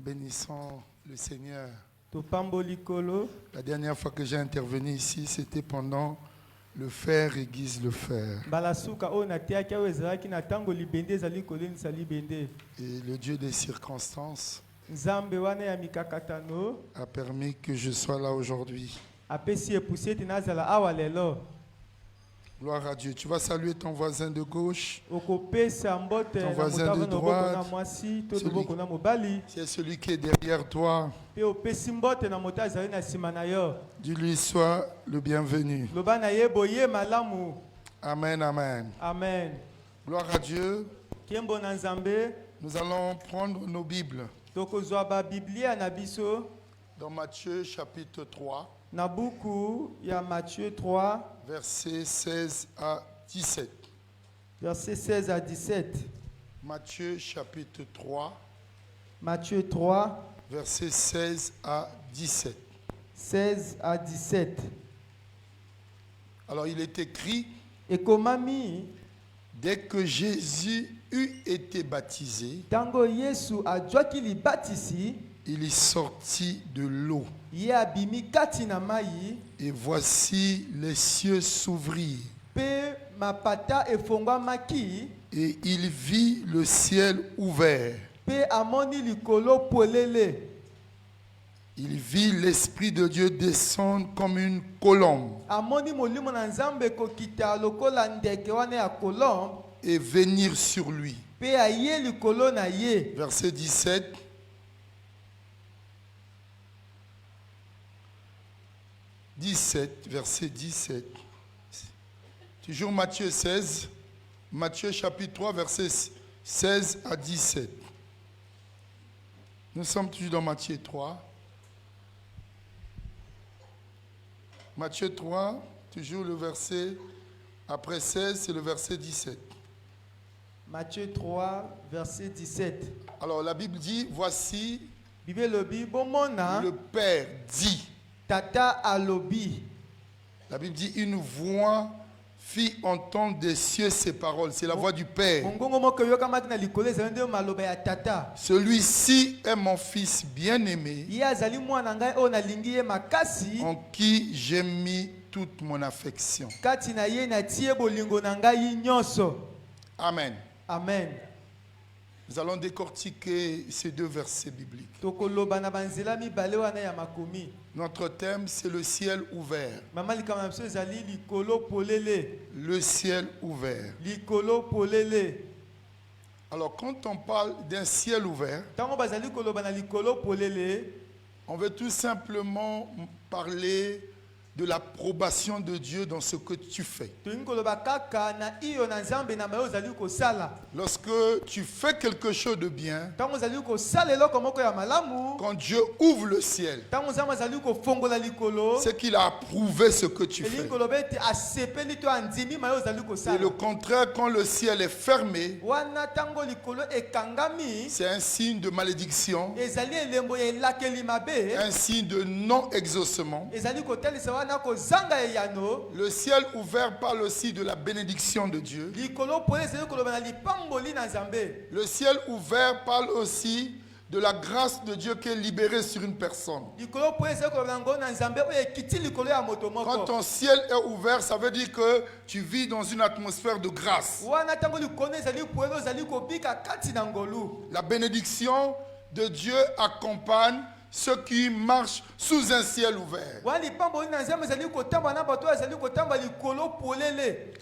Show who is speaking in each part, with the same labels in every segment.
Speaker 1: Nous bénissons le Seigneur.
Speaker 2: Topamboli kolo.
Speaker 1: La dernière fois que j'ai intervenu ici, c'était pendant le fer aiguise le fer.
Speaker 2: Balasuka o na tiaki o ezalaki na tango libende ezali kolenisa libende.
Speaker 1: Et le Dieu des circonstances
Speaker 2: Nzambe wana ya mikakatano
Speaker 1: a permis que je sois là aujourd'hui.
Speaker 2: apesi epusi ete nazala awa lelo.
Speaker 1: Gloire à Dieu. Tu vas saluer ton voisin de gauche.
Speaker 2: Okopesa mbote
Speaker 1: Ton
Speaker 2: na
Speaker 1: voisin
Speaker 2: moto
Speaker 1: de
Speaker 2: avana oboko na
Speaker 1: droite,
Speaker 2: mwasi to
Speaker 1: celui-
Speaker 2: loboko na mobali.
Speaker 1: C'est celui qui est derrière toi.
Speaker 2: Pe opesi mbote na moto azali na nsima na yo.
Speaker 1: Dis-lui, sois le bienvenu.
Speaker 2: Loba na ye boye malamu.
Speaker 1: Amen, amen.
Speaker 2: Amen.
Speaker 1: Gloire à Dieu.
Speaker 2: Kembo na Nzambe.
Speaker 1: Nous allons prendre nos Bibles
Speaker 2: Tokozwa ba Biblia na biso
Speaker 1: dans Matthieu chapitre 3,
Speaker 2: na buku ya Matthieu 3
Speaker 1: versets 16 à 17.
Speaker 2: verset 16 à 17.
Speaker 1: Matthieu chapitre 3,
Speaker 2: Matthieu 3
Speaker 1: versets 16 à 17.
Speaker 2: 16 à 17.
Speaker 1: Alors il est écrit,
Speaker 2: Ekomami
Speaker 1: dès que Jésus eut été baptisé,
Speaker 2: tango Yesu ajwaki libatisi
Speaker 1: il est sorti de l'eau.
Speaker 2: ye abimi kati na mai
Speaker 1: Et voici les cieux s'ouvrirent.
Speaker 2: pe mapata efongwamaki
Speaker 1: Et il vit le ciel ouvert.
Speaker 2: pe amoni likolo polele.
Speaker 1: Il vit l'Esprit de Dieu descendre comme une colombe
Speaker 2: Amoni molimo na Nzambe kokita lokola ndeke wana ya kolombe
Speaker 1: et venir sur lui.
Speaker 2: pe aye likolo na ye.
Speaker 1: Verset 17. Verset 17. Toujours Matthieu 16. Matthieu chapitre 3, verset 16 à 17. Nous sommes toujours dans Matthieu 3. Matthieu 3, toujours le verset après 16, c'est le verset 17.
Speaker 2: Matthieu 3 verset 17.
Speaker 1: Alors la Bible dit, voici,
Speaker 2: Bible lobi bomona
Speaker 1: le Père dit.
Speaker 2: tata alobi.
Speaker 1: La Bible dit, une voix fit entendre des cieux ces paroles. C'est la voix du Père.
Speaker 2: Mongongo moko yokamaki na likolo ezali nde maloba ya tata.
Speaker 1: Celui-ci est mon fils bien-aimé,
Speaker 2: Ye azali mwana ngai oyo nalingi ye makasi.
Speaker 1: en qui j'ai mis toute mon affection.
Speaker 2: Kati na ye natie bolingo na ngai nyonso.
Speaker 1: Amen.
Speaker 2: Amen.
Speaker 1: Nous allons décortiquer ces deux versets bibliques.
Speaker 2: Tokoloba na banzela mibale wana ya makomi.
Speaker 1: Notre thème, c'est le ciel ouvert.
Speaker 2: Mama likama biso ezali likolo polele.
Speaker 1: Le ciel ouvert.
Speaker 2: Likolo polele.
Speaker 1: Alors, quand on parle d'un ciel ouvert,
Speaker 2: Tango bazali koloba na likolo polele.
Speaker 1: on veut tout simplement parler de l'approbation de Dieu dans ce que tu fais.
Speaker 2: Tolingi koloba kaka na iyo na Nzambe na mayo ozali kosala.
Speaker 1: Lorsque tu fais quelque chose de bien,
Speaker 2: Tango ozali kosala eloko moko ya malamu.
Speaker 1: quand Dieu ouvre le ciel,
Speaker 2: Tango Nzambe azali kofongola likolo.
Speaker 1: c'est qu'il a approuvé ce que tu
Speaker 2: Elingi
Speaker 1: fais.
Speaker 2: koloba ete asepeli to andimi mayo ozali
Speaker 1: Et
Speaker 2: kosala.
Speaker 1: le contraire, quand le ciel est fermé,
Speaker 2: Wana tango likolo ekangami.
Speaker 1: c'est un signe de malédiction,
Speaker 2: Ezali elembo ya elakeli mabe.
Speaker 1: un signe de non-exaucement.
Speaker 2: Ezali kotelisa wana kozanga eyano.
Speaker 1: Le ciel ouvert parle aussi de la bénédiction de Dieu.
Speaker 2: Likolo po ezali koloba na lipamboli na Nzambe.
Speaker 1: Le ciel ouvert parle aussi de la grâce de Dieu qui est libérée sur une personne.
Speaker 2: Likolo po ezali koloba ngo na Nzambe oyo ekiti likolo ya moto
Speaker 1: Quand
Speaker 2: moko.
Speaker 1: ton ciel est ouvert, ça veut dire que tu vis dans une atmosphère de grâce.
Speaker 2: Wana tango likolo ezali poelo ezali kobika kati na ngolu.
Speaker 1: La bénédiction de Dieu accompagne ceux qui marchent sous un ciel ouvert.
Speaker 2: Wana lipamboli na Nzambe ezali kotamba na bato oyo ezali kotamba likolo polele.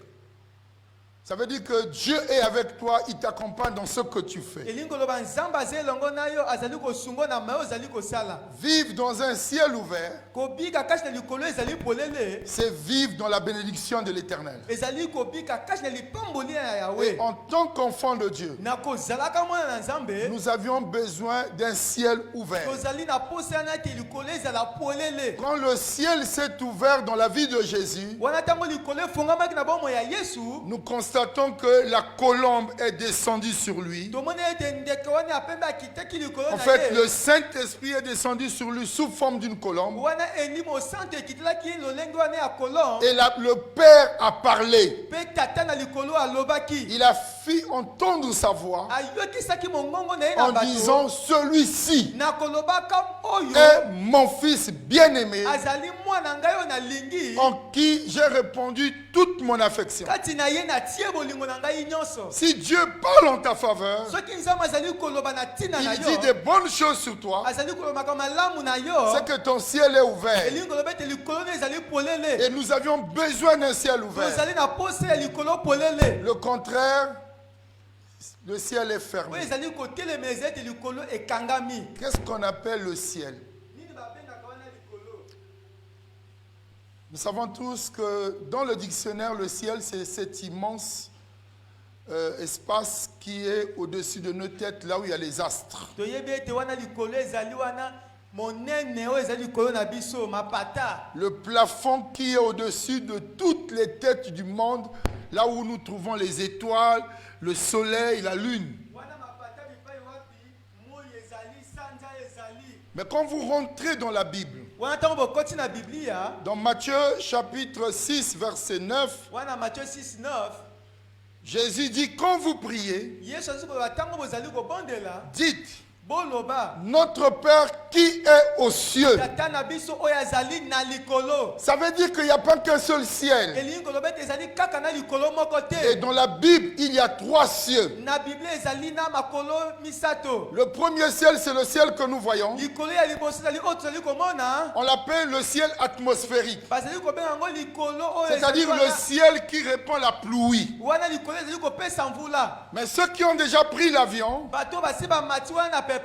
Speaker 1: Ça veut dire que Dieu est avec toi, il t'accompagne dans ce que tu fais.
Speaker 2: Elingi koloba Nzambe azali elongo na yo azali kosungo na mayo ezali kosala.
Speaker 1: Vivre dans un ciel ouvert,
Speaker 2: Kobika kati na likolo ezali polele.
Speaker 1: c'est vivre dans la bénédiction de l'Éternel.
Speaker 2: Ezali kobika kati na lipamboli ya
Speaker 1: Et
Speaker 2: Yahweh.
Speaker 1: en tant qu'enfant de Dieu,
Speaker 2: Na kozalaka mwana na Nzambe.
Speaker 1: nous avions besoin d'un ciel ouvert.
Speaker 2: Tozali na posa na te likolo ezala polele.
Speaker 1: Quand le ciel s'est ouvert dans la vie de Jésus,
Speaker 2: Wana tango likolo efongamaki na bomo ya Yesu.
Speaker 1: nous constatons que la colombe est descendue sur lui.
Speaker 2: Tomoni ete ndeke wana apembe akitaki likolo
Speaker 1: En
Speaker 2: na
Speaker 1: fait,
Speaker 2: ye.
Speaker 1: le Saint-Esprit est descendu sur lui sous forme d'une colombe.
Speaker 2: Wana elimo santo ekitelaki lolenge wana ya kolon.
Speaker 1: Et le Père a parlé.
Speaker 2: Pe tata na likolo alobaki.
Speaker 1: Il a fit entendre sa voix
Speaker 2: ayokisaki mongongo na ye na
Speaker 1: en
Speaker 2: bato
Speaker 1: disant, celui-ci
Speaker 2: na kolobaka oyo
Speaker 1: est mon fils bien-aimé,
Speaker 2: azali mwana ngai oyo nalingi
Speaker 1: en qui j'ai répandu toute mon affection.
Speaker 2: kati na ye natie bolingo na ngai nyonso.
Speaker 1: Si Dieu parle en ta faveur,
Speaker 2: Soki nzambe azali koloba na ntina na
Speaker 1: il dit
Speaker 2: yo
Speaker 1: de bonnes choses sur toi,
Speaker 2: azali kolobaka malamu na yo
Speaker 1: c'est que ton ciel est ouvert.
Speaker 2: elingi koloba ete likolo no ezali polele
Speaker 1: Et nous avions besoin d'un ciel ouvert.
Speaker 2: tozali na pose ya likolo polele
Speaker 1: Le contraire, le ciel est
Speaker 2: oyo
Speaker 1: fermé.
Speaker 2: ezali kotelemeza ete likolo ekangami.
Speaker 1: Qu'est-ce qu'on appelle le ciel?
Speaker 2: Nini babengaka wana likolo?
Speaker 1: Nous savons tous que dans le dictionnaire, le ciel, c'est cet immense espace qui est au-dessus de nos têtes, là où il y a les astres.
Speaker 2: toyebi ete wana likolo ezali wana monene oyo ezali likolo na biso mapata.
Speaker 1: Le plafond qui est au-dessus de toutes les têtes du monde, là où nous trouvons les étoiles, le soleil, la lune.
Speaker 2: Wana mapata bipai wapi moi ezali sanza ezali.
Speaker 1: Mais quand vous rentrez dans la Bible,
Speaker 2: Wana ntango bokoti na biblia
Speaker 1: dans Matthieu chapitre 6, verset 9,
Speaker 2: wana Matthieu 6:9
Speaker 1: Jésus dit, quand vous priez,
Speaker 2: yesu azali koloba ntango bozali kobondela
Speaker 1: dites,
Speaker 2: boloba
Speaker 1: notre Père qui est aux cieux.
Speaker 2: tata na biso oyo azali na likolo.
Speaker 1: Ça veut dire qu'il n'y a pas qu'un seul ciel.
Speaker 2: elingi koloba ete ezali kaka na likolo moko
Speaker 1: Et
Speaker 2: te.
Speaker 1: dans la Bible, il y a 3 cieux.
Speaker 2: Na biblia ezali na makolo misato.
Speaker 1: Le premier ciel, c'est le ciel que nous voyons.
Speaker 2: likolo ya liboso ezali oyo tozali komona
Speaker 1: On l'appelle le ciel atmosphérique.
Speaker 2: bazali kobenga yango likolo oyo
Speaker 1: C'est-à-dire
Speaker 2: ezali
Speaker 1: le
Speaker 2: wana-
Speaker 1: ciel qui répand la pluie.
Speaker 2: wana likolo ezali kopesa mvula.
Speaker 1: Mais ceux qui ont déjà pris l'avion,
Speaker 2: bato basi bamati wana na pepo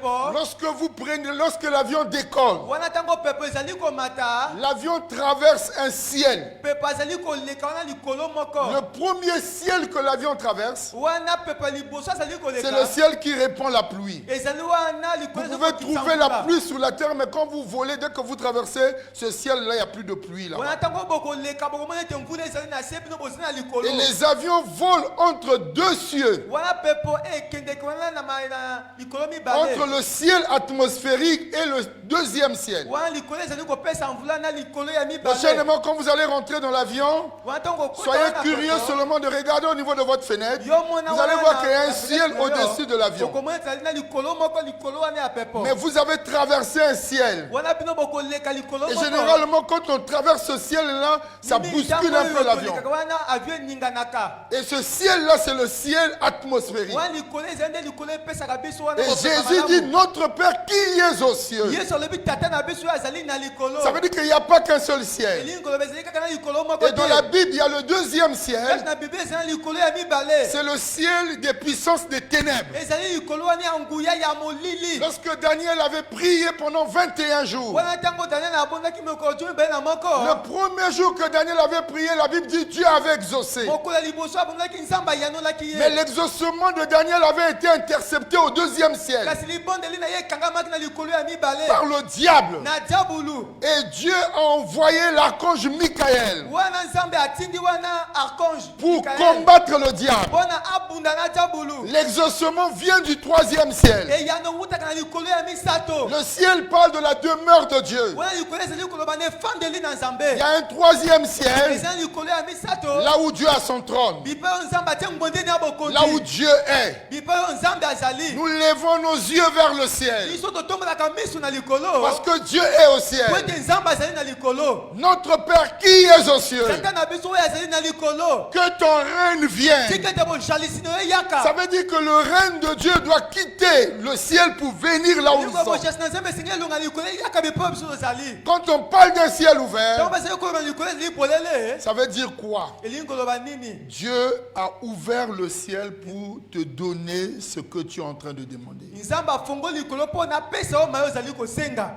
Speaker 1: lorsque l'avion décolle,
Speaker 2: wana ntango pepo ezali komata
Speaker 1: l'avion traverse un ciel.
Speaker 2: pepo azali koleka wana likolo
Speaker 1: Le
Speaker 2: moko
Speaker 1: premier ciel que l'avion traverse,
Speaker 2: wana pepo liboso azali
Speaker 1: c'est le
Speaker 2: koleka
Speaker 1: ciel qui répand la pluie.
Speaker 2: ezali wana
Speaker 1: Vous
Speaker 2: likolo ezali
Speaker 1: pouvez
Speaker 2: kokitisa
Speaker 1: trouver la
Speaker 2: mvula.
Speaker 1: pluie sur la terre, mais quand vous volez, dès que vous traversez ce ciel-là, il n'y a plus de pluie là.
Speaker 2: wana ntango bokoleka bokomona ete mvula ezali na se bino bozali na likolo
Speaker 1: Et les avions volent entre 2 cieux,
Speaker 2: wana pepo ekendeke wana na likolo mibale
Speaker 1: entre le ciel atmosphérique et le deuxième ciel.
Speaker 2: wana likolo ezali kopesa mvula na likolo ya mibale
Speaker 1: Prochainement, quand vous allez rentrer dans l'avion,
Speaker 2: wana ntango okota
Speaker 1: soyez
Speaker 2: wana
Speaker 1: curieux
Speaker 2: pepo,
Speaker 1: seulement de regarder au niveau de votre fenêtre.
Speaker 2: yo mona
Speaker 1: Vous allez
Speaker 2: wana
Speaker 1: voir
Speaker 2: na-
Speaker 1: qu'il y a un
Speaker 2: na
Speaker 1: ciel
Speaker 2: fenêtre na yo,
Speaker 1: au-dessus de l'avion.
Speaker 2: okomona ezali na likolo moko likolo wana ya pepo
Speaker 1: Mais vous avez traversé un ciel.
Speaker 2: wana bino bokoleka likolo
Speaker 1: Et
Speaker 2: moko
Speaker 1: généralement, quand on traverse ce ciel-là, ça
Speaker 2: Mimi
Speaker 1: bouscule
Speaker 2: ntango
Speaker 1: un peu
Speaker 2: oyo
Speaker 1: l'avion.
Speaker 2: tolekaka wana avion eninganaka
Speaker 1: Et ce ciel-là, c'est le ciel atmosphérique.
Speaker 2: wana likolo ezali nde likolo epesaka biso wana
Speaker 1: Et
Speaker 2: kopesa
Speaker 1: Jésus dit,
Speaker 2: malamu.
Speaker 1: notre Père qui est aux cieux.
Speaker 2: yesu alobi tata na biso oyo azali na likolo
Speaker 1: Ça veut dire qu'il n'y a pas qu'un seul ciel.
Speaker 2: elingi koloba ezali kaka na likolo moko
Speaker 1: Et dans la
Speaker 2: te
Speaker 1: Bible, il y a le deuxième
Speaker 2: kati
Speaker 1: ciel.
Speaker 2: na biblia ezali na likolo ya mibale
Speaker 1: C'est le ciel des puissances des ténèbres.
Speaker 2: ezali likolo wana ya nguya ya molili
Speaker 1: Lorsque Daniel avait prié pendant 21 jours,
Speaker 2: wana ntango daniel abondaki mokolo zomi mibale na
Speaker 1: le
Speaker 2: moko
Speaker 1: premier jour que Daniel avait prié, la Bible dit Dieu avait exaucé.
Speaker 2: mokolo ya liboso abondaki nzambe ayanolaki
Speaker 1: Mais
Speaker 2: ye
Speaker 1: l'exaucement de Daniel avait été intercepté au deuxième ciel
Speaker 2: kasi libondeli na ye ekangamaki na likolo ya mibale
Speaker 1: par le diable.
Speaker 2: na diabulu
Speaker 1: Et Dieu a envoyé l'archange Michael
Speaker 2: wana nzambe atindi wana archange
Speaker 1: pour
Speaker 2: Mikael
Speaker 1: combattre le diable.
Speaker 2: mpona abunda na diabulu
Speaker 1: L'exaucement vient du troisième ciel.
Speaker 2: eyano wutaka na likolo ya misato
Speaker 1: Le ciel parle de la demeure de Dieu.
Speaker 2: wana likolo ezali koloba na efandeli na
Speaker 1: Il y
Speaker 2: nzambe
Speaker 1: a un troisième ciel,
Speaker 2: eza na likolo ya misato
Speaker 1: là où Dieu a son trône,
Speaker 2: bipai oyo nzambe atie mbondeni ya
Speaker 1: là où
Speaker 2: bokonzi
Speaker 1: Dieu est.
Speaker 2: bipai oyo nzambe azali
Speaker 1: Nous levons nos yeux vers le ciel
Speaker 2: biso totombolaka miso na likolo
Speaker 1: parce que Dieu est au
Speaker 2: po
Speaker 1: ciel.
Speaker 2: ete nzambe azali na likolo
Speaker 1: Notre Père qui est aux cieux,
Speaker 2: tata na biso oyo azali na likolo
Speaker 1: que ton règne vienne.
Speaker 2: tika ete bojalisini oyo
Speaker 1: Ça
Speaker 2: eyaka
Speaker 1: veut dire que le règne de Dieu doit quitter le ciel pour venir là où nous
Speaker 2: liko
Speaker 1: sommes.
Speaker 2: bojasi na nzambe esengi elonga na likolo eyaka bipai oyo biso tozali
Speaker 1: Quand on parle d'un ciel
Speaker 2: ntango
Speaker 1: ouvert,
Speaker 2: bazali koloba na likolo ezali polele
Speaker 1: ça veut dire quoi?
Speaker 2: elingi koloba nini
Speaker 1: Dieu a ouvert le ciel pour te donner ce que tu es en train de demander.
Speaker 2: nzambe afongoli likolo mpo napesa oyo mayo ozali kosenga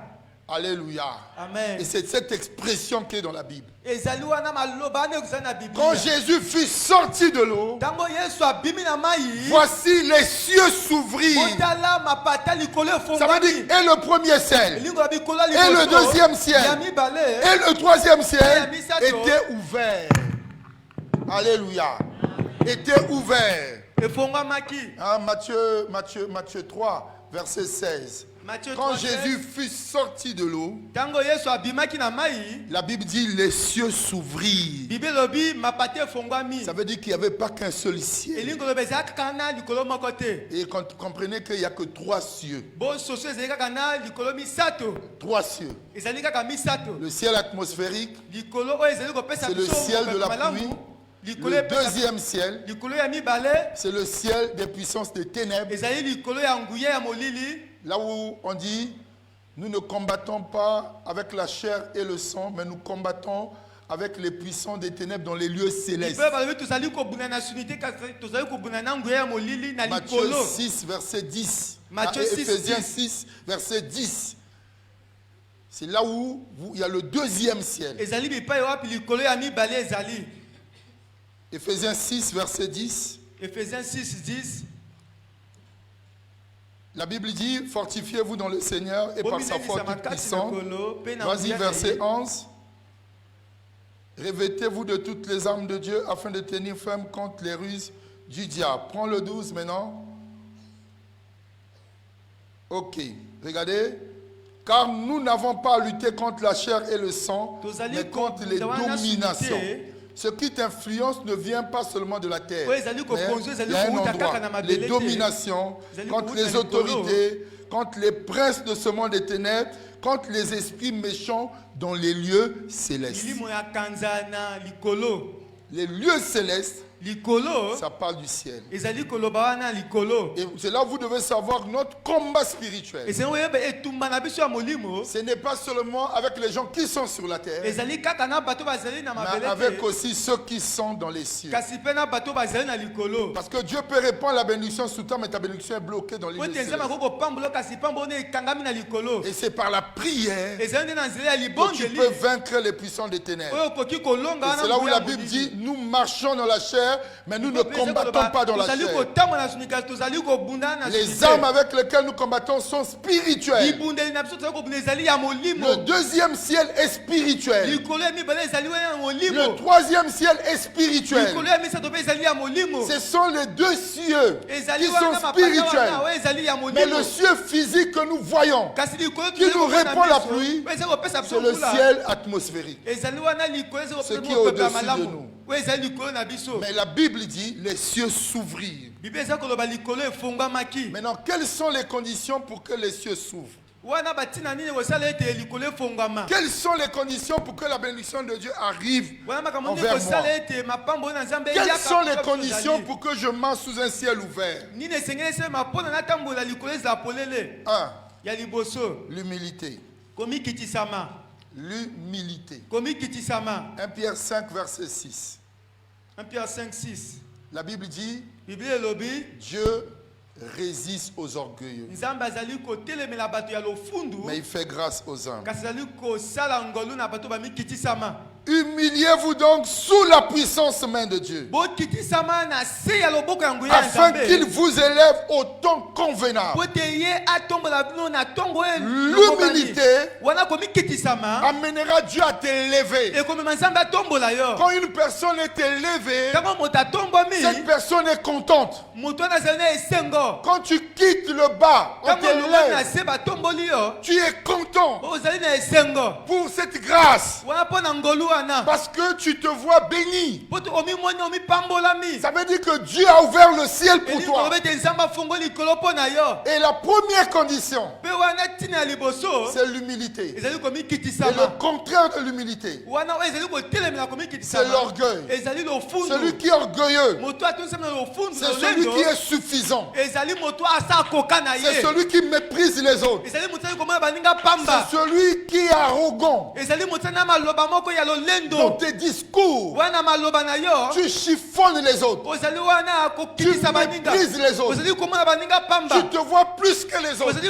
Speaker 1: Alléluia.
Speaker 2: amen
Speaker 1: Et c'est cette expression qui est dans la Bible.
Speaker 2: ezali wana maloba wana ekozali na
Speaker 1: Quand
Speaker 2: biblia
Speaker 1: Jésus fut sorti de l'eau,
Speaker 2: ntango yesu abimi na mai
Speaker 1: voici les cieux s'ouvrirent.
Speaker 2: otala mapata likolo
Speaker 1: Ça veut dire,
Speaker 2: efongwami
Speaker 1: et le premier ciel,
Speaker 2: elingi koloba likolo ya
Speaker 1: et le
Speaker 2: liboso
Speaker 1: deuxième ciel,
Speaker 2: ya mibale
Speaker 1: et le troisième ciel
Speaker 2: Misato.
Speaker 1: était ouvert. Alléluia. Était ouvert.
Speaker 2: efongwamaki
Speaker 1: Hein, Matthieu 3, verset 16.
Speaker 2: Matthieu
Speaker 1: Quand
Speaker 2: 3,
Speaker 1: Jésus fut sorti de l'eau,
Speaker 2: tango yesu abimaki na mai,
Speaker 1: la Bible dit les cieux s'ouvrirent.
Speaker 2: Bible lobi mapate fongwami.
Speaker 1: Ça veut dire qu'il n'y avait pas qu'un seul ciel.
Speaker 2: Elingo lobe ezalaki kaka na likolo moko te.
Speaker 1: Et quand vous comprenez qu'il n'y a que 3 cieux.
Speaker 2: Bososo ezali kaka na likolo misato.
Speaker 1: 3 cieux.
Speaker 2: Ezali kaka misato.
Speaker 1: Le ciel atmosphérique,
Speaker 2: Likolo oyo ezali kopesa
Speaker 1: c'est le
Speaker 2: biso
Speaker 1: ciel de la
Speaker 2: malamu.
Speaker 1: pluie.
Speaker 2: Likolo
Speaker 1: Le
Speaker 2: epesa-
Speaker 1: deuxième ciel,
Speaker 2: likolo ya mibale
Speaker 1: c'est le ciel des puissances des ténèbres.
Speaker 2: ezali likolo ya nguya ya molili.
Speaker 1: Là où on dit, nous ne combattons pas avec la chair et le sang, mais nous combattons avec les puissants des ténèbres dans les lieux célestes.
Speaker 2: Lipe balobi tozali kobuna na sunité kasi tozali kobuna na nguya ya molili na
Speaker 1: Matthieu
Speaker 2: likolo.
Speaker 1: 6, verset 10.
Speaker 2: Matthieu 6,
Speaker 1: Éphésiens
Speaker 2: 10.
Speaker 1: 6, verset 10. C'est là où il y a le deuxième ciel.
Speaker 2: Ezali bipai wapi likolo ya mibale ezali.
Speaker 1: Éphésiens 6, verset 10.
Speaker 2: Ephésiens 6, 10.
Speaker 1: La Bible dit, fortifiez-vous dans le Seigneur et par sa force toute puissante. Vas-y, verset 11. Revêtez-vous de toutes les armes de Dieu afin de tenir ferme contre les ruses du diable. Prends le 12 maintenant. Ok, regardez. Car nous n'avons pas à lutter contre la chair et le sang, mais contre les dominations. Ce qui t'influence ne vient pas seulement de la terre. Mais il y a un endroit, les dominations, contre les autorités, contre les princes de ce monde des ténèbres, contre les esprits méchants dans les lieux célestes. Les lieux célestes, ça parle du ciel. Et c'est là où vous devez savoir notre combat spirituel. Ce n'est pas seulement avec les gens qui sont sur la terre, mais avec aussi ceux qui sont dans les cieux. Parce que Dieu peut répandre la bénédiction sous toi, mais ta bénédiction est bloquée dans les lieux célestes. Et c'est par la prière que tu peux vaincre les puissants des ténèbres. Et c'est là où la Bible dit, nous marchons dans la chair, mais nous ne combattons pas dans la chair. Les armes avec lesquelles nous combattons sont spirituelles. Le deuxième ciel est spirituel. Le troisième ciel est spirituel. Ce sont les deux cieux qui sont spirituels. Mais le ciel physique que nous voyons, qui nous répand la pluie, c'est le ciel atmosphérique. Ce qui est au-dessus de nous. Mais la Bible dit, les cieux s'ouvrirent. Maintenant, quelles sont les conditions pour que les cieux s'ouvrent? Quelles sont les conditions pour que la bénédiction de Dieu arrive envers moi? Quelles sont les conditions pour que je marche sous un ciel ouvert? 1. L'humilité. L'humilité. 1 Pierre 5, verset 6.
Speaker 2: 1 Pierre 5, 6.
Speaker 1: La Bible dit,
Speaker 2: Dieu
Speaker 1: Dieu résiste aux orgueilleux, mais il fait grâce aux humbles. Humiliez-vous donc sous la puissance main de Dieu, afin qu'il vous élève au temps convenable. L'humilité amènera Dieu à t'élever. Quand une personne est élevée, cette personne est contente. Quand tu quittes le bas, on t'élève, tu es content pour cette grâce. Parce que tu te vois béni. Ça veut dire que Dieu a ouvert le ciel pour toi. Et la première condition, c'est l'humilité. Et le contraire de l'humilité, c'est l'orgueil. Celui qui est orgueilleux, c'est celui qui est suffisant. C'est celui qui méprise les autres. C'est celui qui est arrogant. Dans tes discours, tu chiffonnes les autres. Tu méprises les autres. Tu te vois plus que les autres.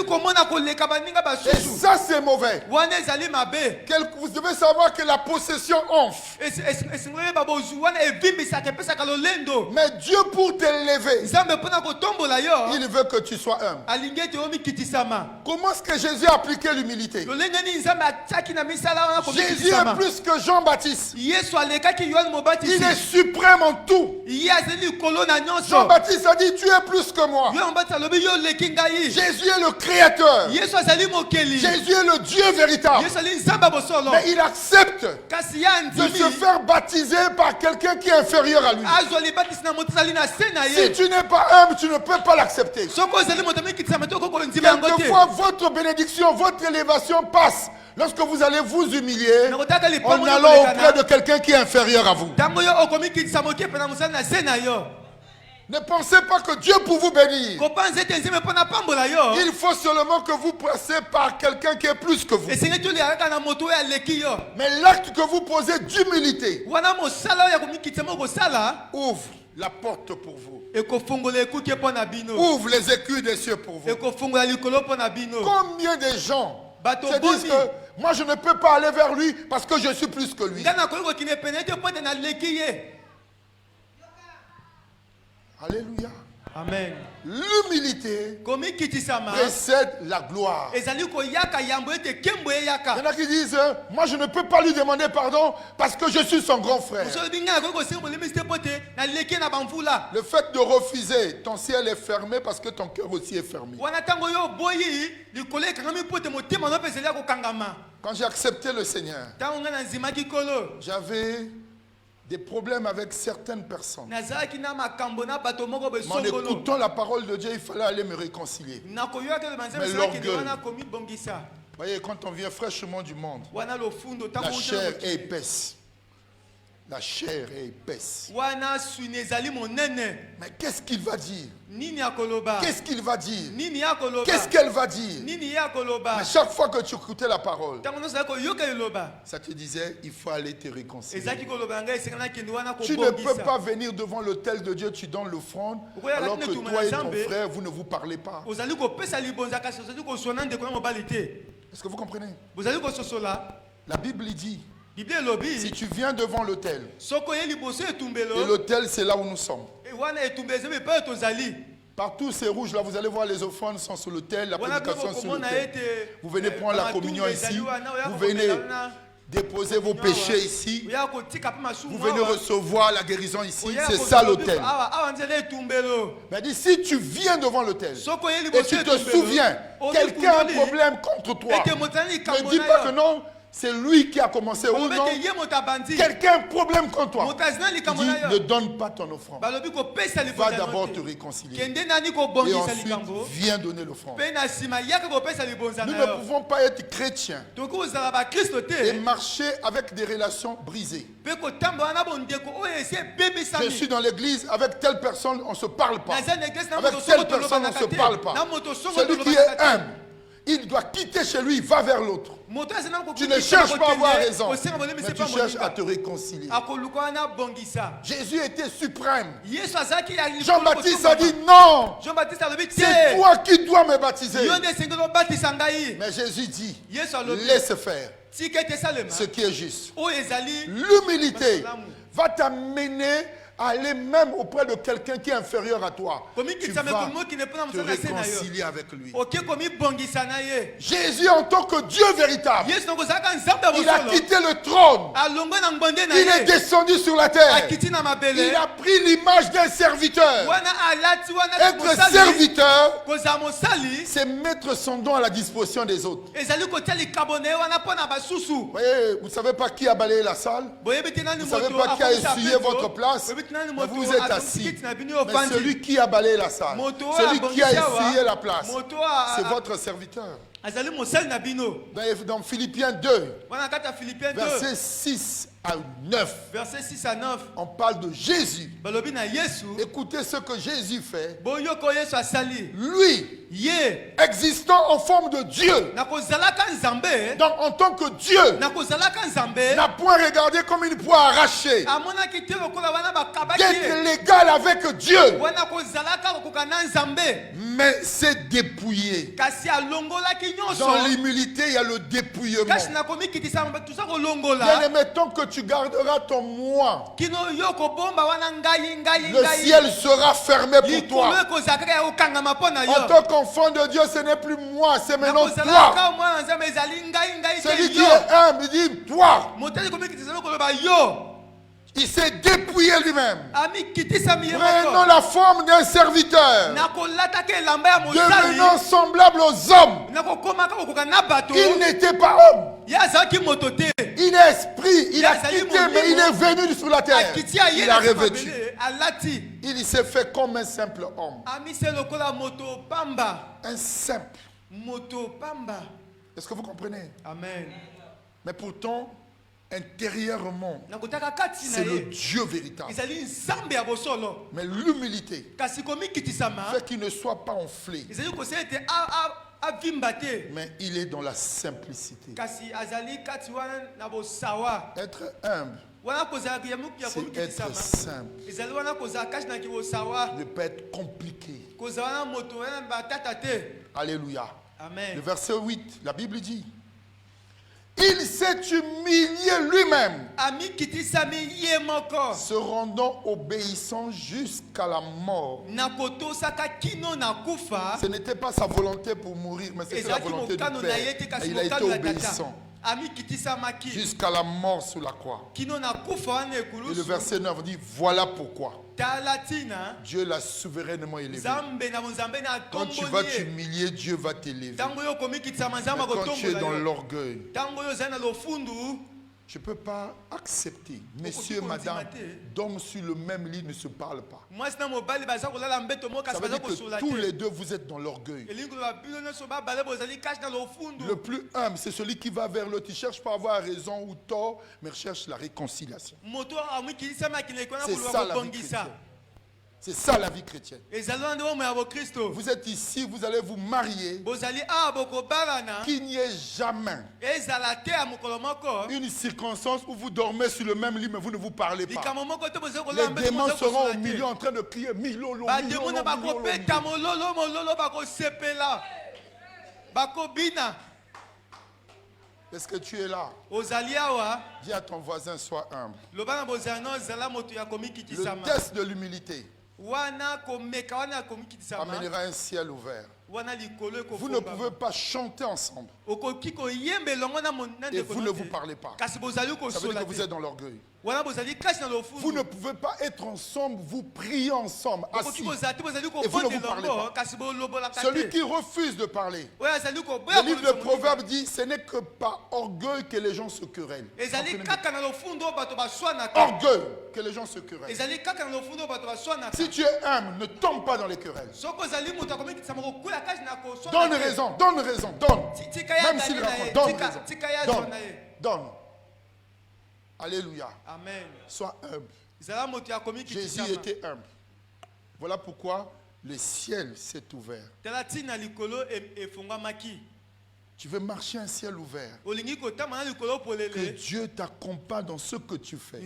Speaker 1: Et ça, c'est mauvais. Vous devez savoir que la possession enfle. Mais Dieu, pour t'élever, il veut que tu sois humble. Comment est-ce que Jésus a appliqué l'humilité? Jésus est plus que Jean-Baptiste. Jean-Baptiste. Il est suprême en tout. Jean-Baptiste a dit, tu es plus que moi. Jésus est le créateur. Jésus est le Dieu véritable. Mais il accepte de se faire baptiser par quelqu'un qui est inférieur à lui. Si tu n'es pas humble, tu ne peux pas l'accepter. Quelquefois, votre bénédiction, votre élévation passe lorsque vous allez vous humilier en allant auprès de quelqu'un qui est inférieur à vous. Ne pensez pas que Dieu peut vous bénir. Il faut seulement que vous passez par quelqu'un qui est plus que vous. Mais l'acte que vous posez d'humilité ouvre la porte pour vous. Ouvre les écus des cieux pour vous. Combien de gens se disent que moi je ne peux pas aller vers lui parce que je suis plus que lui. Alléluia.
Speaker 2: Amen.
Speaker 1: L'humilité précède la gloire. Il y en a qui disent, moi je ne peux pas lui demander pardon parce que je suis son grand frère. Le fait de refuser, ton ciel est fermé parce que ton cœur aussi est fermé. Quand j'ai accepté le Seigneur, j'avais des problèmes avec certaines personnes. En écoutant la parole de Dieu, il fallait aller me réconcilier. Mais l'orgueil, voyez, quand on vient fraîchement du monde, la chair est épaisse. La chair est épaisse. Mais qu'est-ce qu'il va dire? Qu'est-ce qu'il va dire? Qu'est-ce qu'elle va dire? Mais chaque fois que tu écoutais la parole, ça te disait, il faut aller te réconcilier. Tu ne peux pas venir devant l'autel de Dieu, tu donnes l'offrande, alors que toi et ton frère, vous ne vous parlez pas. Est-ce que vous comprenez? La Bible dit, si tu viens devant l'autel, et l'autel c'est là où nous sommes. Partout c'est rouge, là vous allez voir les offrandes sont sur l'autel, la prédication sur l'autel. Vous venez prendre la communion ici, vous venez déposer vos péchés ici, vous venez recevoir la guérison ici, c'est ça l'autel. Mais dis, si tu viens devant l'autel et tu te souviens, quelqu'un a un problème contre toi, ne dis pas que non, c'est lui qui a commencé ou non. Quelqu'un a un problème contre toi. Il dit, ne donne pas ton offrande. Va d'abord te réconcilier. Et ensuite, viens donner l'offrande. Nous ne pouvons pas être chrétiens et marcher avec des relations brisées. Je suis dans l'église, avec telle personne, on ne se parle pas. Avec telle personne, on ne se parle pas. Celui qui est humble, il doit quitter chez lui, va vers l'autre. Tu ne cherches pas à avoir raison, mais tu cherches à te réconcilier. Jésus était suprême. Jean-Baptiste a dit non, c'est toi qui dois me baptiser. Mais Jésus dit, laisse faire ce qui est juste. L'humilité va t'amener à aller même auprès de quelqu'un qui est inférieur à toi. Tu vas te réconcilier avec lui. Jésus en tant que Dieu véritable, il a quitté le trône. Il est descendu sur la terre. Il a pris l'image d'un serviteur. Être serviteur, c'est mettre son don à la disposition des autres. Voyez, vous ne savez pas qui a balayé la salle. Vous ne savez pas qui a essuyé votre place. Mais vous êtes assis. Mais celui qui a balayé la salle, celui qui a essuyé la place, c'est votre serviteur. Dans Philippiens 2, versets 6 à 9, on parle de Jésus. Écoutez ce que Jésus fait. Lui, existant en forme de Dieu, donc en tant que Dieu, n'a point regardé comme une proie arrachée d'être l'égal avec Dieu, Mais c'est dépouillé. Dans l'humilité, il y a le dépouillement. Bien aimé, tant que tu garderas ton moi, le ciel sera fermé pour toi. En tant qu'enfant de Dieu, ce n'est plus moi, c'est maintenant toi. Celui qui est humble, il dit toi. Il s'est dépouillé lui-même. Prenons la forme d'un serviteur. Devenant semblable aux hommes. Il n'était pas homme. Il est esprit. Il a quitté, mais il est venu sur la terre. Il a revêtu. Il s'est fait comme un simple homme. Un simple. Est-ce que vous comprenez?
Speaker 2: Amen.
Speaker 1: Mais pourtant, intérieurement, c'est le Dieu véritable. Mais l'humilité fait qu'il ne soit pas enflé. Mais il est dans la simplicité. Être humble, c'est être simple. Ne pas être compliqué. Alléluia.
Speaker 2: Amen.
Speaker 1: Le verset 8, la Bible dit: il s'est humilié lui-même, se rendant obéissant jusqu'à la mort. Ce n'était pas sa volonté pour mourir, mais c'était la volonté du Père. Et il a été obéissant jusqu'à la mort sur la croix. Et le verset 9 dit: voilà pourquoi Dieu l'a souverainement élevé. Quand tu vas t'humilier, Dieu va t'élever. Mais quand tu es dans l'orgueil, je ne peux pas accepter. Messieurs, madame, dorment sur le même lit, ne se parlent pas. Ça veut dire que tous les deux, vous êtes dans l'orgueil. Le plus humble, c'est celui qui va vers l'autre. Il ne cherche pas à avoir raison ou tort, mais recherche la réconciliation. C'est ça la vie chrétienne. C'est ça la vie chrétienne. Vous êtes ici, vous allez vous marier. Qu'il n'y ait jamais une circonstance où vous dormez sur le même lit, mais vous ne vous parlez pas. Les démons seront au milieu en train de crier Milolo, Milolo, Milolo. Est-ce que tu es là? Dis à ton voisin, sois humble. Le test de l'humilité amènera un ciel ouvert. Vous ne pouvez pas chanter ensemble et vous ne vous parlez pas. Ça veut dire que vous êtes dans l'orgueil. Vous ne pouvez pas être ensemble, vous priez ensemble, assis, et vous ne vous parlez pas. Celui qui refuse de parler, le livre de Proverbes dit: ce n'est que par orgueil que les gens se querellent. Orgueil que les gens se querellent. Si tu es humble, ne tombe pas dans les querelles. Donne raison, donne raison, donne. Même s'il raconte, donne raison. Donne. Alléluia.
Speaker 2: Amen.
Speaker 1: Sois humble. Jésus était humble. Voilà pourquoi le ciel s'est ouvert. Tu veux marcher un ciel ouvert. Que Dieu t'accompagne dans ce que tu fais.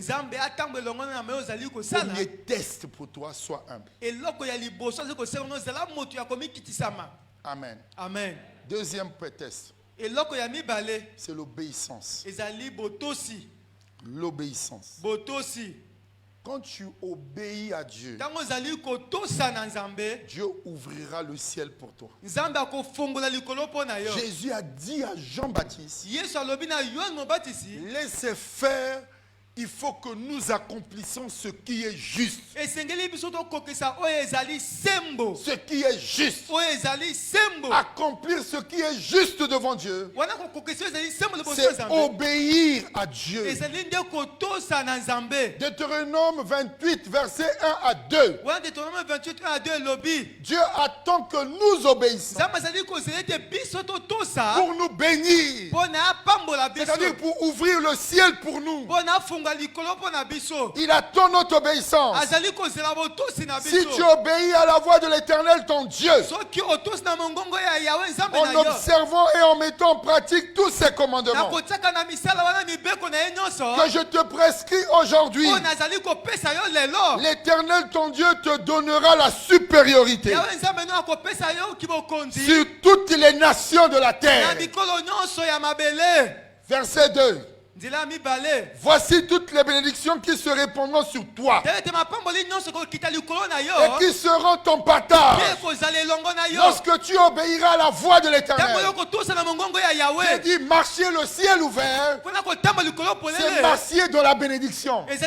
Speaker 1: Premier test pour toi, sois humble. Amen.
Speaker 2: Amen.
Speaker 1: Deuxième test, c'est l'obéissance. L'obéissance. Quand tu obéis à Dieu, Dieu ouvrira le ciel pour toi. Jésus a dit à Jean-Baptiste: laissez faire, il faut que nous accomplissions ce qui est juste. Ce qui est juste. Accomplir ce qui est juste devant Dieu, c'est obéir à Dieu. Deutéronome 28, verset 1 à 2. Dieu attend que nous obéissions pour nous bénir. C'est-à-dire pour ouvrir le ciel pour nous. Il attend notre obéissance. Si tu obéis à la voix de l'Éternel, ton Dieu, en observant et en mettant en pratique tous ses commandements que je te prescris aujourd'hui, l'Éternel, ton Dieu, te donnera la supériorité sur toutes les nations de la terre. Verset 2. Voici toutes les bénédictions qui se répandront sur toi et qui seront ton partage lorsque tu obéiras à la voix de l'Éternel. J'ai dit marcher le ciel ouvert, c'est marcher dans la bénédiction. Mais